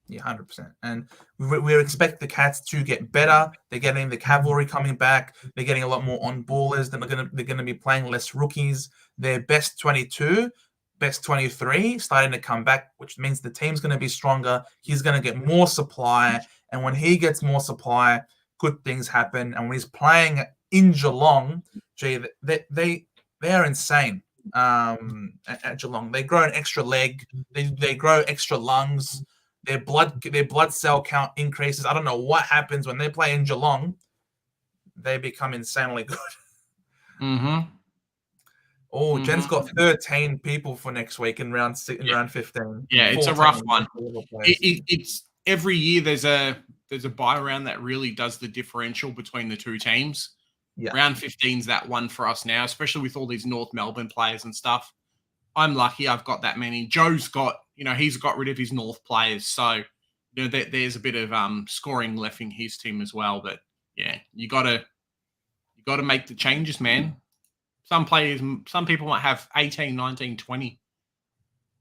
Yeah, 100%. And we expect the Cats to get better. They're getting the cavalry coming back. They're getting a lot more on ballers. They're going to be playing less rookies. Their best 22, best 23 starting to come back, which means the team's going to be stronger. He's going to get more supply, and when he gets more supply, good things happen. And when he's playing in Geelong, they are insane. At Geelong, they grow an extra leg. They grow extra lungs. Their blood cell count increases. I don't know what happens when they play in Geelong. They become insanely good. Mm-hmm. Oh, Jen's got 13 people for next week in round 15. Yeah, it's a rough one. It's every year there's a bye round that really does the differential between the two teams. Yeah. Round 15's that one for us now, especially with all these North Melbourne players and stuff. I'm lucky I've got that many. Joe's got, he's got rid of his North players. So, there's a bit of scoring left in his team as well. But, yeah, you got to make the changes, man. Some people might have 18, 19, 20,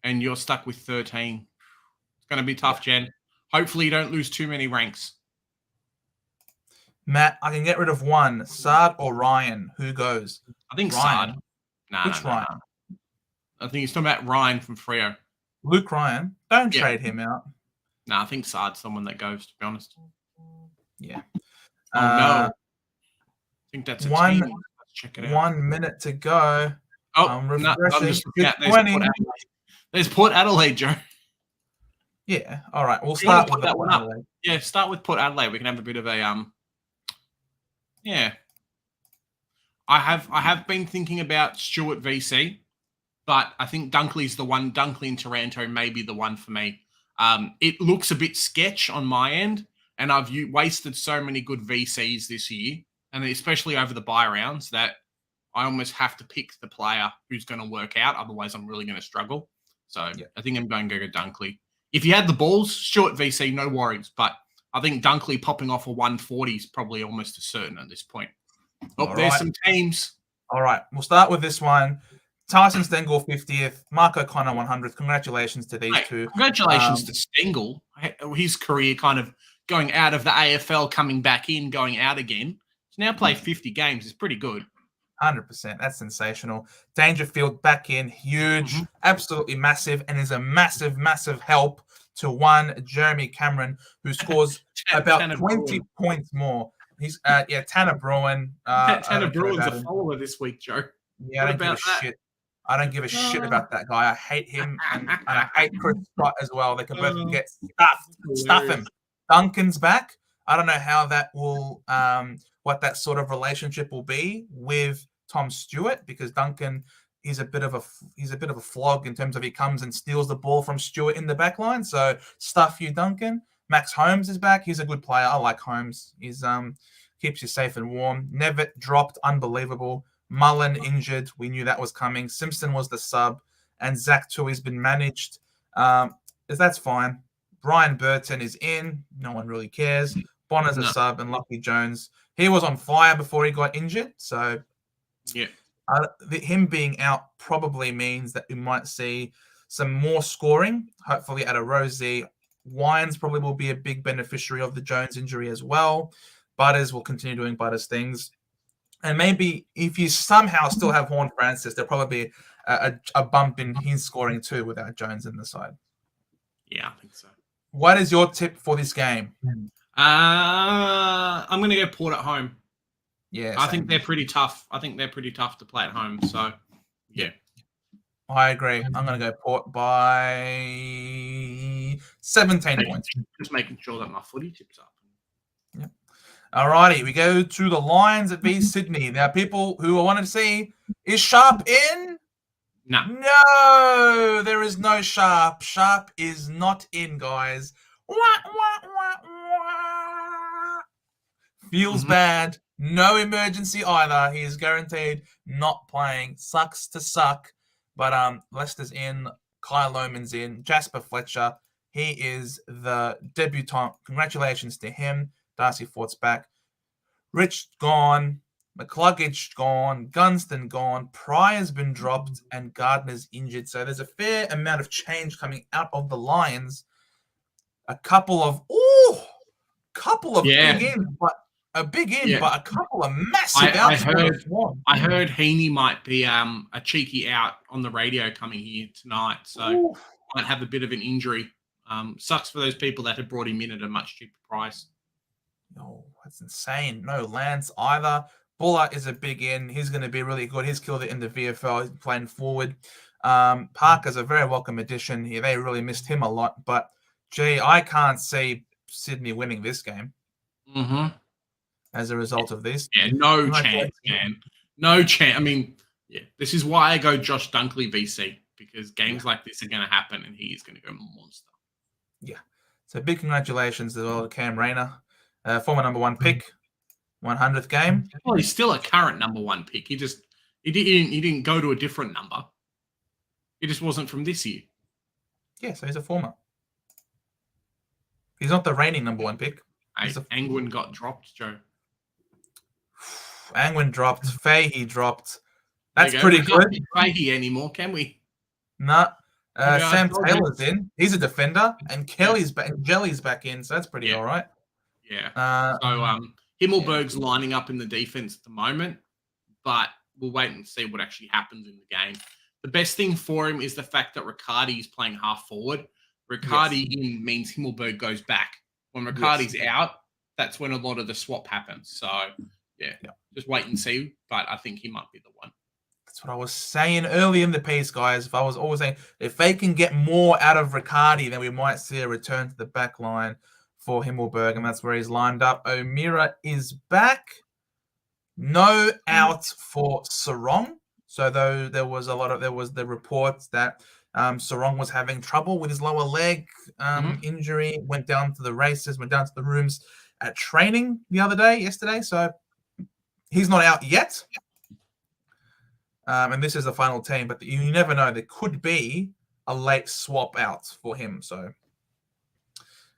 and you're stuck with 13. It's going to be tough, Jen. Hopefully you don't lose too many ranks. Matt, I can get rid of one. Sard or Ryan? Who goes? I think Ryan. Sard. Which Ryan? I think he's talking about Ryan from Freo. Luke Ryan. Don't trade him out. No, I think Sard's someone that goes, to be honest. Yeah. Oh, no. I think that's a team. Let's check it out. 1 minute to go. Oh, I'm just looking at there's Port Adelaide, Joe. Yeah. All right. We'll start with that one up. Yeah, start with Port Adelaide. We can have a bit of a Yeah. I have been thinking about Stewart VC, but I think Dunkley's the one. Dunkley and Taranto may be the one for me. It looks a bit sketch on my end, and I've wasted so many good VCs this year, and especially over the bye rounds, that I almost have to pick the player who's going to work out. Otherwise, I'm really going to struggle. So I think I'm going to go to Dunkley. If you had the balls, Stewart VC, no worries. But I think Dunkley popping off a 140 is probably almost a certain at this point. Oh, there's some teams. All right. We'll start with this one. Tyson Stengel, 50th. Mark O'Connor, 100th. Congratulations to these two. Congratulations to Stengel. His career kind of going out of the AFL, coming back in, going out again. He's now played 50 games. It's pretty good. 100%. That's sensational. Dangerfield back in, huge, absolutely massive, and is a massive, massive help to one Jeremy Cameron, who scores about Tanner 20 Bruin. Points more. He's Tanner Bruin. Tanner Bruin's a follower this week, Joe. Yeah, I don't give a shit. I don't give a shit about that guy. I hate him, and I hate Chris Scott as well. They can both get stuffed. Stuff him. Duncan's back. I don't know how that will, what that sort of relationship will be with Tom Stewart, because Duncan is a bit of a flog in terms of he comes and steals the ball from Stewart in the back line. So stuff you, Duncan. Max Holmes is back. He's a good player. I like Holmes. He's keeps you safe and warm. Nevitt dropped, unbelievable. Mullen injured. We knew that was coming. Simpson was the sub, and Zach Tui's been managed. That's fine. Brian Burton is in. No one really cares. Bonner's a sub, and Lucky Jones. He was on fire before he got injured. So, yeah, him being out probably means that we might see some more scoring. Hopefully, at a Rosie. Wines probably will be a big beneficiary of the Jones injury as well. Butters will continue doing Butters things. And maybe if you somehow still have Horn Francis, there'll probably be a bump in his scoring too without Jones in the side. Yeah, I think so. What is your tip for this game? I'm going to go Port at home. Yeah, I think they're pretty tough. I think they're pretty tough to play at home. So, yeah. I agree. I'm going to go Port by 17 points. Just making sure that my footy tips up. Yep. All righty. We go to the Lions at v Sydney. Now, people who I wanted to see, is Sharp in? No. No, there is no Sharp. Sharp is not in, guys. Wah, wah, wah, wah. Feels bad. No emergency either. He is guaranteed not playing. Sucks to suck. But Leicester's in. Kyle Lohmann's in. Jasper Fletcher. He is the debutant. Congratulations to him. Darcy Fort's back. Rich gone. McCluggage gone. Gunston gone. Pryor's been dropped. And Gardner's injured. So there's a fair amount of change coming out of the Lions. A couple of big ins, but a big in, but a couple of massive outs. I heard Heaney might be a cheeky out on the radio coming here tonight, so might have a bit of an injury. Sucks for those people that had brought him in at a much cheaper price. Oh, that's insane. No Lance either. Buller is a big in. He's going to be really good. He's killed it in the VFL. He's playing forward. Parker's a very welcome addition here. They really missed him a lot, but gee, I can't see Sydney winning this game. As a result of this. Yeah, no chance, man. No chance. I mean, this is why I go Josh Dunkley VC, because games like this are going to happen and he is going to go monster. Yeah. So big congratulations to Cam Rayner, former number 1 pick, 100th game. Well, he's still a current number 1 pick. He didn't go to a different number. He just wasn't from this year. Yeah, so he's a former. He's not the reigning number 1 pick. Angwin got dropped, Joe. Angwin dropped. Fahey dropped. That's pretty good. We can't Fahey anymore, can we? No. Sam Taylor's in. He's a defender. And Kelly's back. And Jelly's back in. So that's pretty all right. Yeah. Himmelberg's lining up in the defense at the moment. But we'll wait and see what actually happens in the game. The best thing for him is the fact that Riccardi is playing half forward. Riccardi in means Himmelberg goes back. When Riccardi's out, that's when a lot of the swap happens. So, just wait and see. But I think he might be the one. That's what I was saying early in the piece, guys. I was always saying, if they can get more out of Riccardi, then we might see a return to the back line for Himmelberg, and that's where he's lined up. O'Meara is back. No out for Sarong. So though there was the reports that Sarong was having trouble with his lower leg injury, went down to the races, went down to the rooms at training yesterday. So he's not out yet. And this is the final team, but you never know. There could be a late swap out for him. So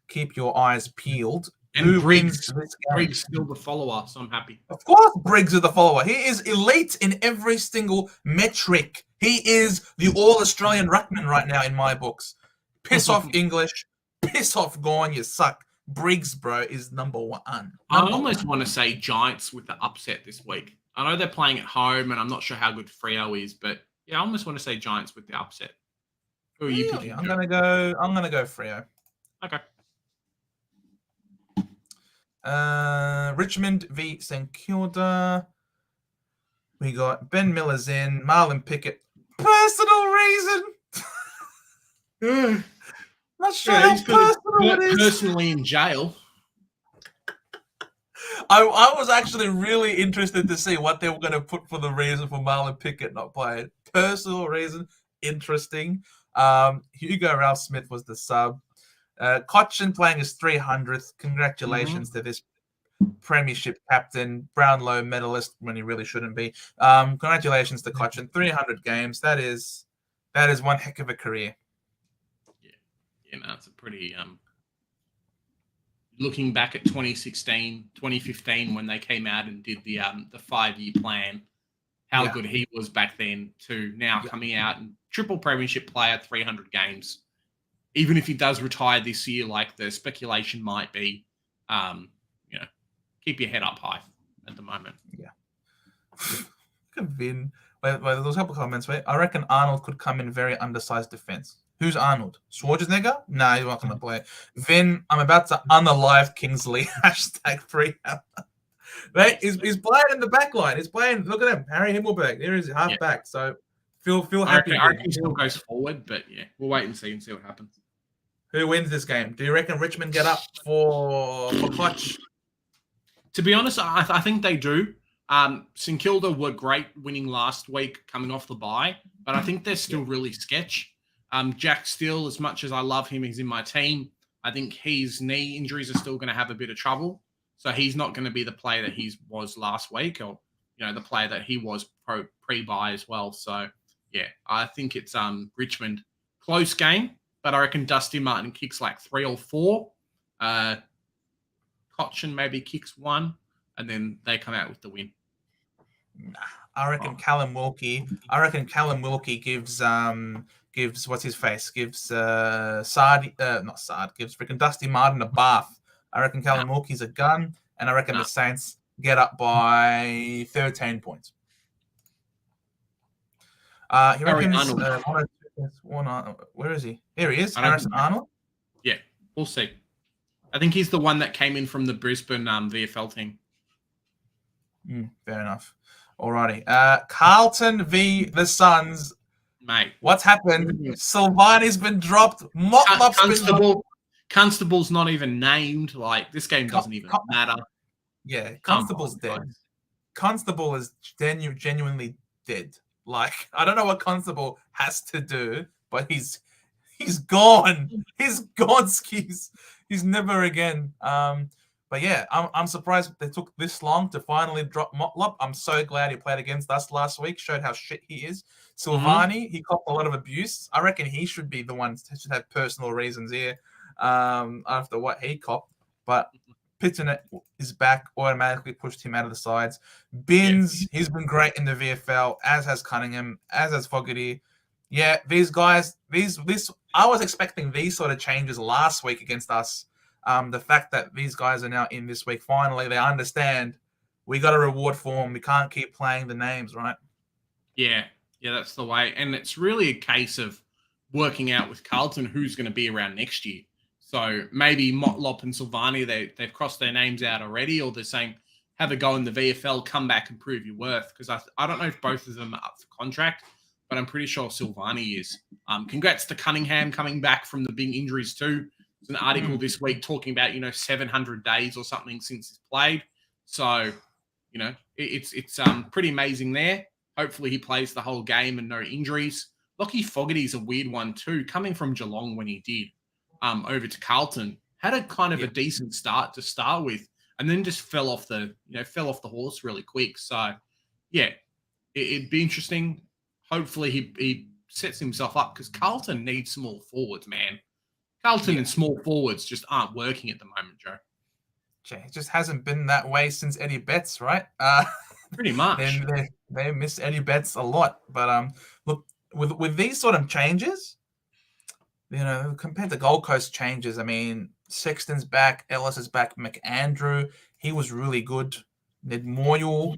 keep your eyes peeled. And Who Briggs, wins this game? Briggs still the follower, so I'm happy. Of course, Briggs is the follower. He is elite in every single metric. He is the all-Australian ruckman right now in my books. Piss off English. Piss off Gorn. You suck. Briggs, bro, is number 1. I almost want to say Giants with the upset this week. I know they're playing at home, and I'm not sure how good Freo is, but I almost want to say Giants with the upset. Who are you picking? I'm gonna go Freo. Okay. Richmond v St Kilda. We got Ben Miller's in, Marlon Pickett. Personal reason. Not sure how personal it is. Personally in jail. I was actually really interested to see what they were going to put for the reason for Marlon Pickett not playing. Personal reason, interesting. Hugo Ralph Smith was the sub. Cochin playing his 300th. Congratulations to this premiership captain, Brownlow medalist when he really shouldn't be. Congratulations to Cochin. 300 games. That is one heck of a career. Yeah, it's a pretty looking back at 2016, 2015 when they came out and did the 5-year plan, how good he was back then to now coming out and triple premiership player, 300 games. Even if he does retire this year, like the speculation might be, keep your head up high at the moment. Yeah. Could been. Wait, there was a couple of comments. Wait, I reckon Arnold could come in very undersized defense. Who's Arnold? Schwarzenegger? No, he's not going to play. Vin, I'm about to unalive Kingsley. #3. Mate, he's playing in the back line. He's playing. Look at him, Harry Himmelberg. There is half back. So feel happy. I reckon he still goes forward, but we'll wait and see what happens. Who wins this game? Do you reckon Richmond get up for Koch? To be honest, I think they do. St Kilda were great winning last week coming off the bye, but I think they're still really sketch. Jack Steele, as much as I love him, he's in my team. I think his knee injuries are still going to have a bit of trouble. So he's not going to be the player that he was last week, or the player that he was pre-bye as well. So yeah, I think it's Richmond close game, but I reckon Dusty Martin kicks like 3 or 4. Cochin maybe kicks 1, and then they come out with the win. I reckon Callum Wilkie. I reckon Callum Wilkie gives what's his face? Gives not Sard. Gives freaking Dusty Martin a bath. I reckon Callum Wilkie's a gun, and I reckon the Saints get up by 13 points. He reckons where is he? Here he is, Harrison Arnold. Yeah, we'll see. I think he's the one that came in from the Brisbane VFL team. Fair enough. Alrighty. Carlton v the Suns. Mate. What's happened? Silvani's been dropped. Motlop's been dropped. Constable's not even named. Like, this game doesn't even matter. Yeah, Constable's dead. Guys. Constable is genuinely dead. Like, I don't know what Constable has to do, but he's gone. He's gone, skis. He's never again. But yeah, I'm surprised they took this long to finally drop Motlop. I'm so glad he played against us last week, showed how shit he is. Silvani, he copped a lot of abuse. I reckon he should be the one to have personal reasons here after what he copped. But Pittonet is back, automatically pushed him out of the sides. Binns, he's been great in the VFL, as has Cunningham, as has Fogarty. Yeah, these guys, I was expecting these sort of changes last week against us. The fact that these guys are now in this week, finally, they understand we got a reward for them. We can't keep playing the names, right? Yeah, that's the way. And it's really a case of working out with Carlton who's going to be around next year. So maybe Motlop and Silvani, they've crossed their names out already, or they're saying, have a go in the VFL, come back and prove your worth. Because I don't know if both of them are up for contract, but I'm pretty sure Silvani is. Congrats to Cunningham coming back from the big injuries too. There's an article this week talking about, 700 days or something since he's played. So, it's pretty amazing there. Hopefully he plays the whole game and no injuries. Lockie Fogarty's a weird one too, coming from Geelong when he did over to Carlton. Had a kind of a decent start to start with, and then just fell off the horse really quick. So, yeah, it'd be interesting. Hopefully he sets himself up, because Carlton needs small forwards, man. Carlton and small forwards just aren't working at the moment, Joe. It just hasn't been that way since Eddie Betts, right? Pretty much. They miss Eddie Betts a lot. But look, with these sort of changes, compared to Gold Coast changes, I mean, Sexton's back, Ellis is back, McAndrew, he was really good. Ned Moyle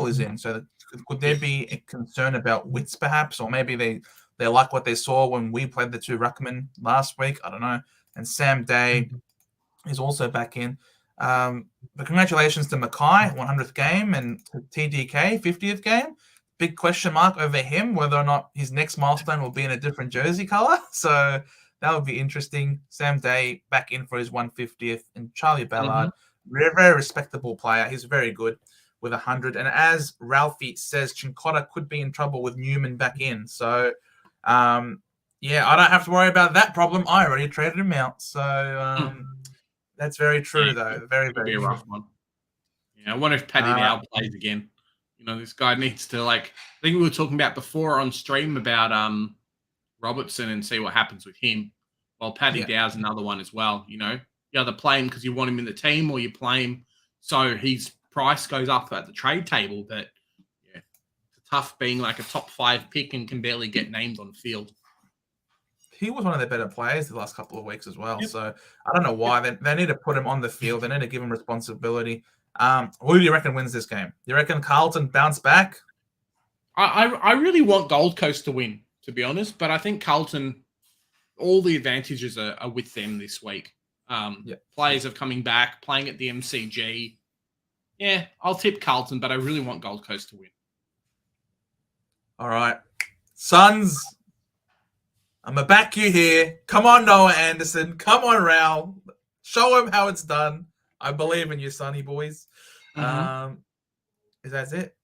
is in. So could there be a concern about Wits perhaps, or maybe they like what they saw when we played the 2 ruckmen last week? I don't know. And Sam Day is also back in. But congratulations to Mackay, 100th game, and to TDK, 50th game. Big question mark over him, whether or not his next milestone will be in a different jersey color. So that would be interesting. Sam Day back in for his 150th, and Charlie Ballard, very, very respectable player. He's very good with 100. And as Ralphie says, Chincotta could be in trouble with Newman back in. So, I don't have to worry about that problem. I already traded him out. So that's very true, though. Very, very true. Rough one. Yeah, I wonder if Paddy Dow plays again. This guy needs to, I think we were talking about before on stream about Robertson and see what happens with him. Well, Paddy Dow's another one as well. You either play him because you want him in the team, or you play him so his price goes up at the trade table. But it's tough being like a top 5 pick and can barely get named on the field. He was one of their better players the last couple of weeks as well. Yep. So I don't know why. They need to put him on the field. They need to give him responsibility. Who do you reckon wins this game? Do you reckon Carlton bounce back? I really want Gold Coast to win, to be honest. But I think Carlton, all the advantages are with them this week. Players are coming back, playing at the MCG. Yeah, I'll tip Carlton, but I really want Gold Coast to win. All right. Suns, I'm going to back you here. Come on, Noah Anderson. Come on, Raul. Show him how it's done. I believe in you, Sonny boys. Is that it?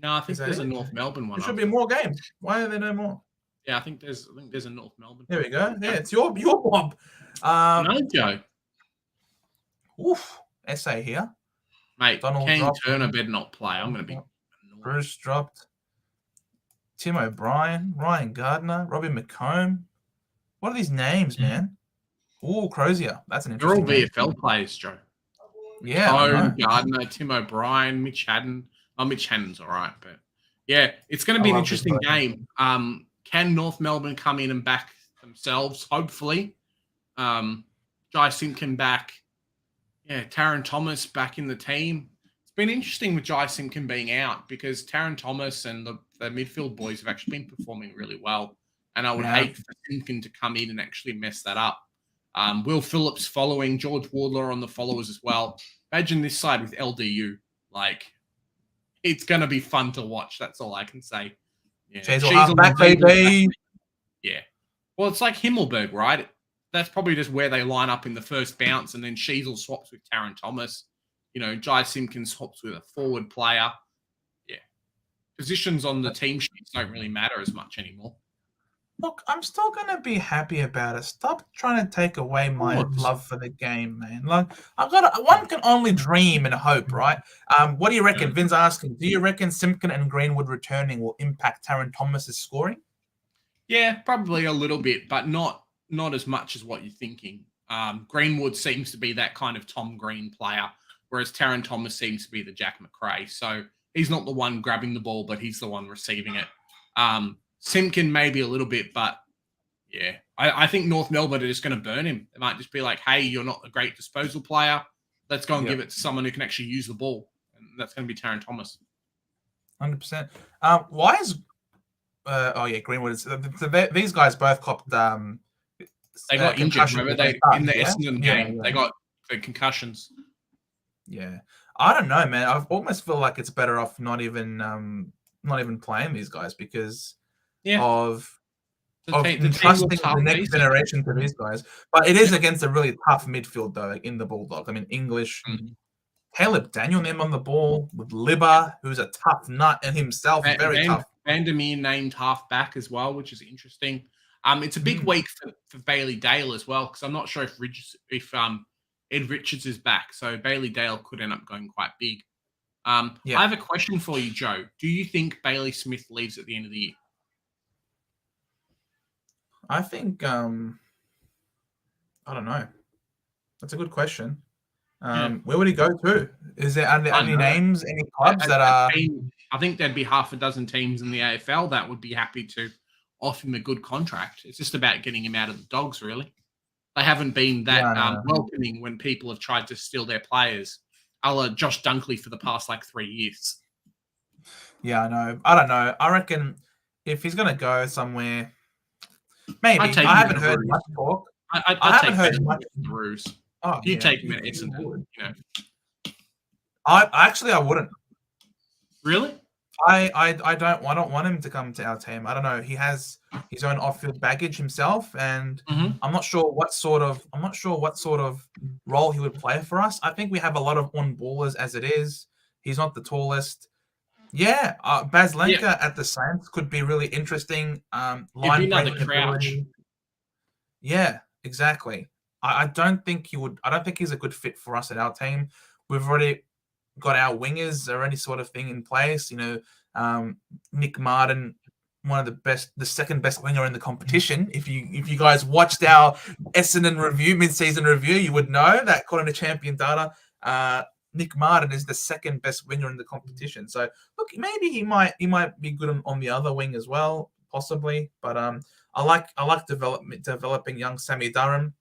No, I think that there's a it? North Melbourne one. There should be more games. Why are there no more? Yeah, I think there's a North Melbourne. There we go. Yeah, it's your Bob. No, Joe. Oof. Essay here. Mate, Donald Kane dropped. Turner better not play. I'm going to be annoyed. Bruce dropped. Tim O'Brien, Ryan Gardner, Robbie McComb. What are these names, man? Ooh, Crozier. That's an They're all interesting VFL players, Joe. Yeah, I know. Gardner, Tim O'Brien, Mitch Haddon. Oh, Mitch Haddon's all right, but yeah, it's going to be an interesting game. Can North Melbourne come in and back themselves? Hopefully. Jai Simpkin back. Yeah, Taron Thomas back in the team. It's been interesting with Jai Simpkin being out because Taron Thomas and the midfield boys have actually been performing really well. And I would hate for Simpkin to come in and actually mess that up. Will Phillips following, George Wardler on the followers as well. Imagine this side with LDU. Like, it's going to be fun to watch. That's all I can say. Yeah. She's back, baby. Yeah. Well, it's like Himmelberg, right? That's probably just where they line up in the first bounce, and then Sheasel swaps with Taron Thomas. You know, Jai Simpkin swaps with a forward player. Yeah. Positions on the team sheets don't really matter as much anymore. Look, I'm still going to be happy about it. Stop trying to take away my love for the game, man. Like, one can only dream and hope, right? What do you reckon? Vin's asking, do you reckon Simpkin and Greenwood returning will impact Taron Thomas's scoring? Yeah, probably a little bit, but not as much as what you're thinking. Greenwood seems to be that kind of Tom Green player, whereas Taron Thomas seems to be the Jack McRae. So he's not the one grabbing the ball, but he's the one receiving it. Simpkin maybe a little bit, but yeah, I think North Melbourne are just going to burn him. They might just be like, hey, you're not a great disposal player. Let's go and give it to someone who can actually use the ball. And that's going to be Taron Thomas. 100%. Why is... Greenwood. These guys both copped... they got injured. Remember, in the Essendon game, they got the concussions. Yeah. I don't know, man. I almost feel like it's better off not even playing these guys because... of entrusting the next generation to these guys. But it is against a really tough midfield, though, in the Bulldogs. I mean, English, Caleb Daniel name on the ball with Libba, who's a tough nut and himself, very tough. Vandermeer named half back as well, which is interesting. It's a big week for Bailey Dale as well, because I'm not sure if Ed Richards is back. So Bailey Dale could end up going quite big. I have a question for you, Joe. Do you think Bailey Smith leaves at the end of the year? I think, I don't know. That's a good question. Where would he go to? Is there any names, any clubs that are... I think there'd be half a dozen teams in the AFL that would be happy to offer him a good contract. It's just about getting him out of the Dogs, really. They haven't been that welcoming when people have tried to steal their players, a la Josh Dunkley for the past, 3 years. Yeah, I know. I don't know. I reckon if he's going to go somewhere... Maybe. I haven't heard much talk. I haven't heard much. You take him at Essendon, I wouldn't. Really? I don't want him to come to our team. I don't know. He has his own off-field baggage himself, and I'm not sure what sort of role he would play for us. I think we have a lot of on-ballers as it is. He's not the tallest. Yeah, Baz Lenka at the Saints could be really interesting. Line breaking ability. Yeah, exactly. I don't think he would. I don't think he's a good fit for us at our team. We've already got our wingers or any sort of thing in place. Nick Martin, one of the best, the second best winger in the competition. If you guys watched our Essendon review, mid-season review, you would know that according to Champion Data, Nick Martin is the second best winger in the competition. So look, maybe he might be good on the other wing as well, possibly. But I like developing young Sammy Durham,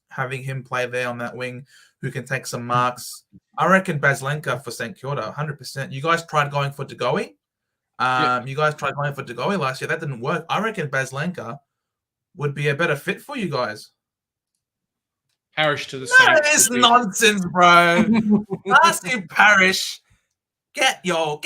having him play there on that wing, who can take some marks. I reckon Baslenka for St Kilda, 100%. You guys tried going for Degoe. You guys tried going for Degoe last year. That didn't work. I reckon Baslenka would be a better fit for you guys. Parish to the Saints. That is nonsense, bro. Darcy Parish. Get your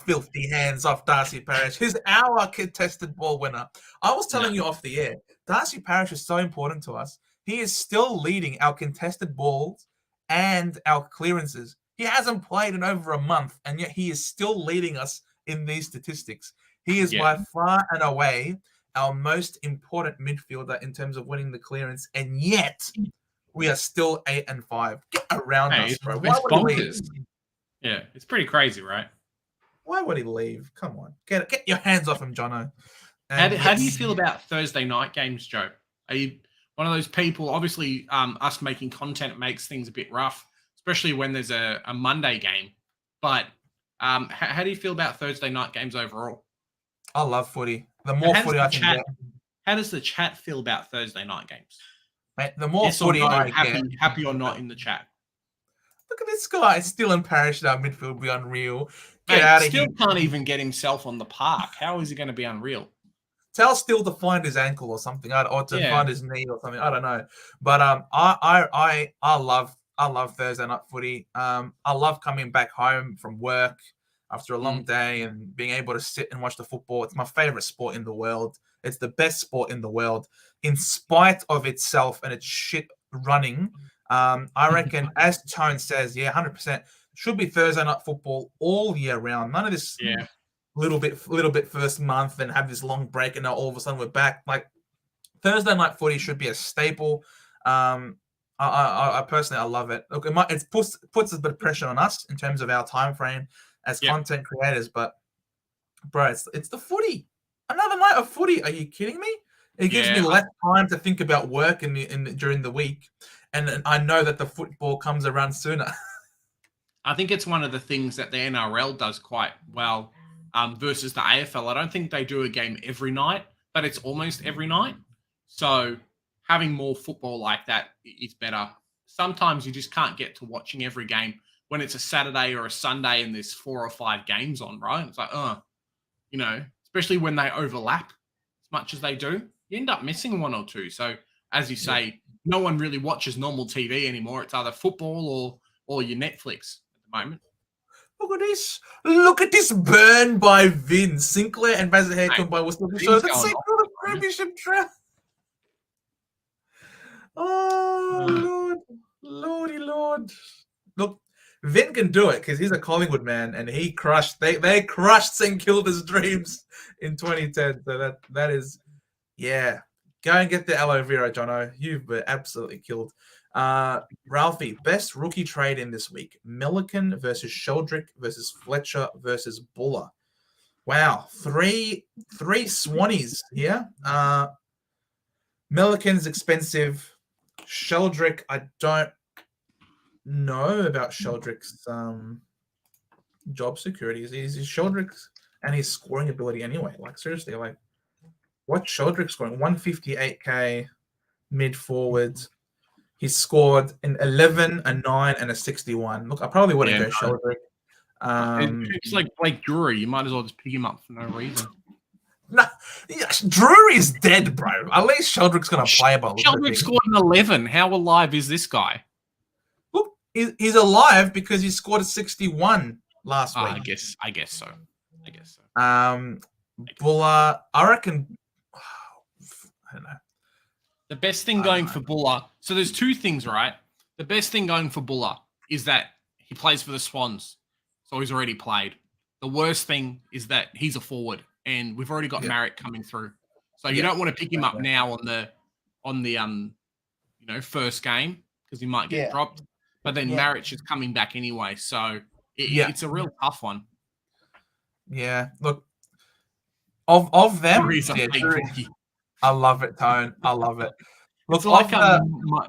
filthy hands off Darcy Parish. He's our contested ball winner. I was telling you off the air, Darcy Parish is so important to us. He is still leading our contested balls and our clearances. He hasn't played in over a month, and yet he is still leading us in these statistics. He is by far and away our most important midfielder in terms of winning the clearance, and yet we are still 8-5. Get around us, bro. It's bonkers. Yeah, it's pretty crazy, right? Why would he leave? Come on, get your hands off him, Jono. How do you feel about Thursday night games, Joe? Are you one of those people? Obviously, us making content makes things a bit rough, especially when there's a Monday game. But how do you feel about Thursday night games overall? I love footy. The more footy I can get. How does the chat feel about Thursday night games? Mate, the more footy I get. Happy or not in the chat? Look at this guy. Still in Parish, our midfield be unreal. Get out of here. Still can't even get himself on the park. How is he going to be unreal? Tell Still to find his ankle or something, or to find his knee or something. I don't know. But I love Thursday night footy. I love coming back home from work after a long day and being able to sit and watch the football. It's my favorite sport in the world. It's the best sport in the world, in spite of itself and its shit running. I reckon, as Tone says, 100% should be Thursday night football all year round. None of this little bit first month and have this long break and now all of a sudden we're back. Like, Thursday night footy should be a staple. I personally, I love it. Look, it puts a bit of pressure on us in terms of our time frame as content creators, but bro, it's the footy. Another night of footy. Are you kidding me? It gives me less time to think about work during the week, and I know that the football comes around sooner. I think it's one of the things that the NRL does quite well versus the AFL. I don't think they do a game every night, but it's almost every night. So having more football like that is better. Sometimes you just can't get to watching every game when it's a Saturday or a Sunday and there's 4 or 5 games on, right? It's like, especially when they overlap as much as they do, you end up missing 1 or 2. So as you say, no one really watches normal TV anymore. It's either football or your Netflix at the moment. Look at this. Look at this burn by Vin. Sinclair and Bazahare combined with the show. That's so cool. The premiership draft. Oh, Lord. Lordy Lord. Look, Vin can do it because he's a Collingwood man and he crushed. They crushed St Kilda's dreams in 2010. So that is, go and get the aloe vera, Jono. You've been absolutely killed. Ralphie, best rookie trade in this week: Milliken versus Sheldrick versus Fletcher versus Buller. Wow, three Swannies here. Milliken's expensive. Sheldrick, I don't know about Sheldrick's job security. Is Sheldrick's and his scoring ability anyway? Like, seriously, like, what's Sheldrick scoring? 158k mid forwards. He scored an 11, a 9, and a 61. Look, I probably wouldn't go Sheldrick. It's like Blake Drury. You might as well just pick him up for no reason. No, Drury's dead, bro. At least Sheldrick's going to play about. Sheldrick scored an 11. How alive is this guy? Look, he's alive because he scored a 61 last week. I guess so. Buller, I reckon. I don't know. The best thing going for Buller. So there's 2 things, right? The best thing going for Buller is that he plays for the Swans, so he's already played. The worst thing is that he's a forward, and we've already got Marriott coming through. So you don't want to pick him up now on the first game because he might get dropped. But then Marriott is coming back anyway, so it's a real tough one. Yeah, look, of them, I love it, Tone. I love it. It's like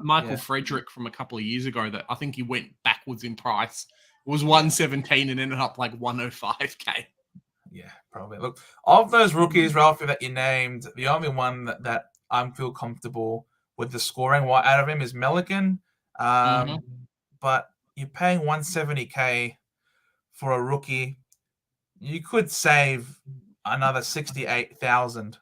Michael Frederick from a couple of years ago that I think he went backwards in price. It was 117 and ended up like 105k. Yeah, probably. Look, of those rookies, Ralph, that you named, the only one that I feel comfortable with the scoring out of him is Milliken. But you're paying 170k for a rookie. You could save another 68,000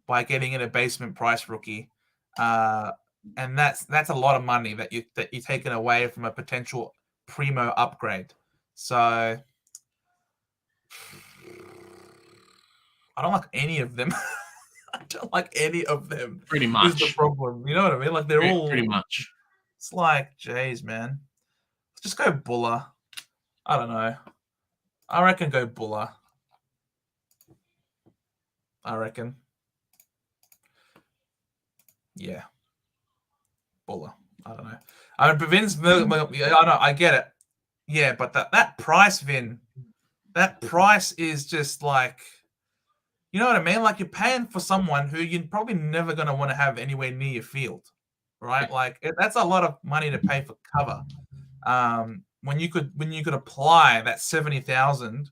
by getting in a basement price rookie, and that's a lot of money that you're taking away from a potential primo upgrade. So I don't like any of them. I don't like any of them. Pretty much is the problem. You know what I mean? Like, they're all pretty much. It's like, geez, man, let's just go Buller. I don't know. I reckon go Buller. I reckon. Yeah. Buller. I don't know. I mean, Vin's. I know. I get it. Yeah, but that price, Vin, that price is just like, you know what I mean? Like you're paying for someone who you're probably never going to want to have anywhere near your field, right? Like that's a lot of money to pay for cover. When you could apply that 70,000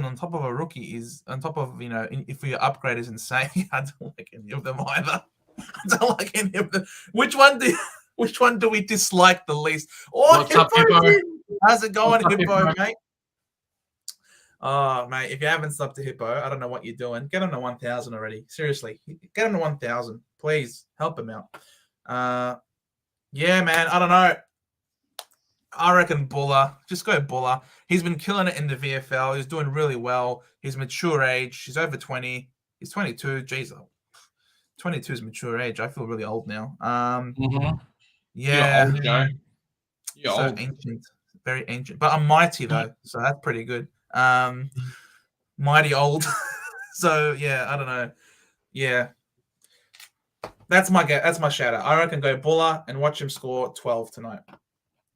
on top of a rookie is on top of, if your upgrade is insane. I don't like any of them either. I don't like any of them. Which one do we dislike the least? Oh, What's up, Hippo? How's it going, What's up, Hippo, Hippo? mate? Oh, mate, if you haven't subbed to Hippo, I don't know what you're doing. Get on to 1,000 already. Seriously, get on to 1,000. Please help him out. Yeah, man, I don't know. I reckon Buller. Just go Buller. He's been killing it in the VFL. He's doing really well. He's mature age. He's over 20. He's 22. Jeez, 22 is mature age. I feel really old now. Yeah. You're old, Joe. You're so old. Ancient. Very ancient. But I'm mighty, though, so that's pretty good. Mighty old. So, yeah, I don't know. Yeah. That's my shout out. I reckon go Buller and watch him score 12 tonight.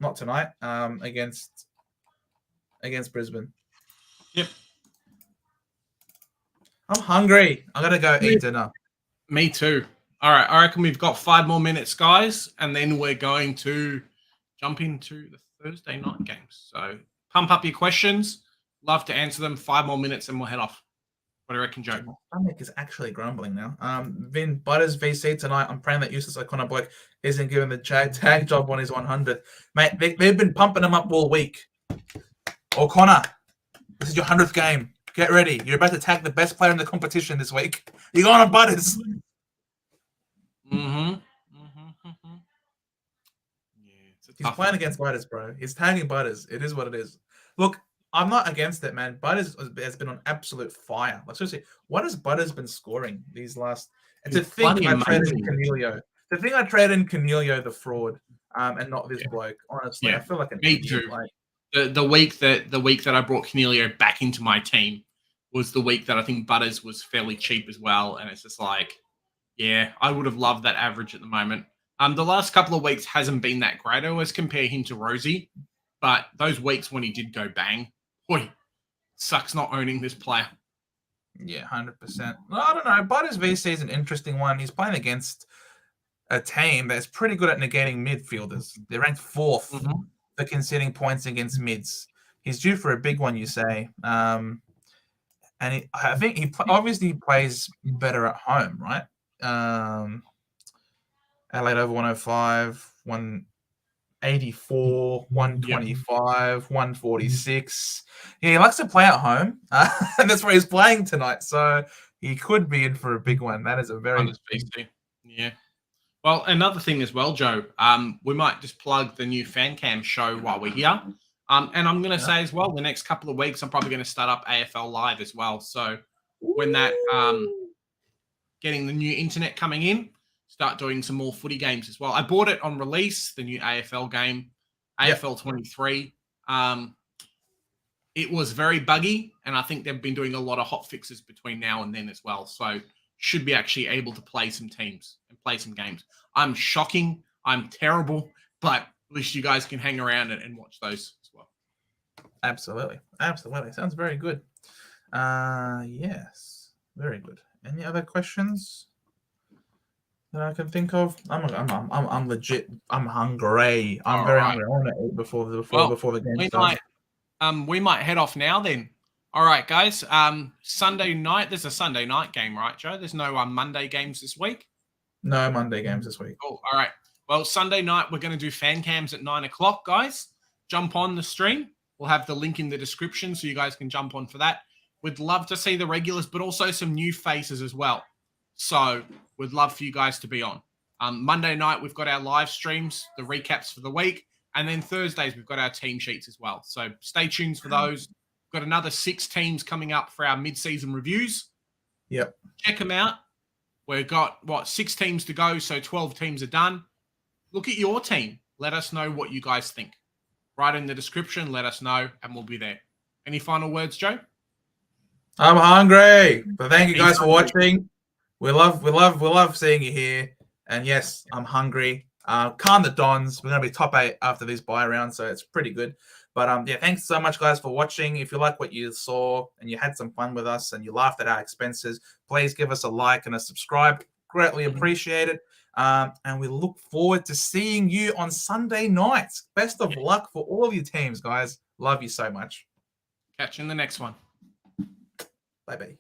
Not tonight. Against Brisbane. Yep. I'm hungry. I'm gonna go eat dinner. Me too. All right. I reckon we've got 5 more minutes, guys, and then we're going to jump into the Thursday night games. So pump up your questions. Love to answer them. 5 more minutes, and we'll head off. What do you reckon, Joe? My stomach is actually grumbling now. Vin Butters VC tonight. I'm praying that useless O'Connor bloke isn't given the tag job on his 100th. Mate, they've been pumping him up all week. O'Connor, this is your 100th game. Get ready. You're about to tag the best player in the competition this week. You're going on Butters. Yeah, He's playing against Butters, bro. He's tagging Butters. It is what it is. Look, I'm not against it, man. Butters has been on absolute fire. Like, seriously, what has Butters been scoring these last? It's a thing I traded in Canelio. The thing I traded in Canelio, the fraud, and not this bloke. Honestly, I feel like an idiot. Too. Like, the week that I brought Canelio back into my team was the week that I think Butters was fairly cheap as well, and it's just like, yeah, I would have loved that average at the moment. The last couple of weeks hasn't been that great. I always compare him to Rosie, but those weeks when he did go bang, boy, sucks not owning this player. Yeah, 100%. Well, I don't know. Butters VC is an interesting one. He's playing against a team that's pretty good at negating midfielders. They're ranked 4th for conceding points against mids. He's due for a big one, you say. And I think he obviously plays better at home, right? Adelaide over 105, 184, 125, 146. Yeah, he likes to play at home, and that's where he's playing tonight. So he could be in for a big one. That is a very yeah. Well, another thing as well, Joe. We might just plug the new fan cam show while we're here. And I'm going to say as well, the next couple of weeks, I'm probably going to start up AFL Live as well. So when that getting the new internet coming in, start doing some more footy games as well. I bought it on release, the new AFL game, AFL 23. It was very buggy, and I think they've been doing a lot of hot fixes between now and then as well. So should be actually able to play some teams and play some games. I'm shocking. I'm terrible, but at least you guys can hang around and watch those as well. Absolutely. Absolutely. Sounds very good. Yes. Very good. Any other questions that I can think of? I'm legit. I'm hungry. I'm very hungry. I want to eat before the game starts. We might head off now then. All right, guys. Sunday night. There's a Sunday night game, right, Joe? There's no Monday games this week. No Monday games this week. Cool. All right. Well, Sunday night we're going to do fan cams at 9:00, guys. Jump on the stream. We'll have the link in the description so you guys can jump on for that. We'd love to see the regulars, but also some new faces as well. So we'd love for you guys to be on. Monday night, we've got our live streams, the recaps for the week. And then Thursdays, we've got our team sheets as well. So stay tuned for those. We've got another 6 teams coming up for our mid-season reviews. Yep. Check them out. We've got, 6 teams to go, so 12 teams are done. Look at your team. Let us know what you guys think. Write in the description, let us know, and we'll be there. Any final words, Joe? I'm hungry. But thank you He's guys for hungry. watching. We love seeing you here. And yes, I'm hungry. Calm the Dons. We're gonna be top 8 after this bye round, so it's pretty good. But yeah, thanks so much, guys, for watching. If you like what you saw and you had some fun with us and you laughed at our expenses, please give us a like and a subscribe. Greatly appreciate it. And we look forward to seeing you on Sunday nights. Best of luck for all of your teams, guys. Love you so much. Catch you in the next one. Bye-bye.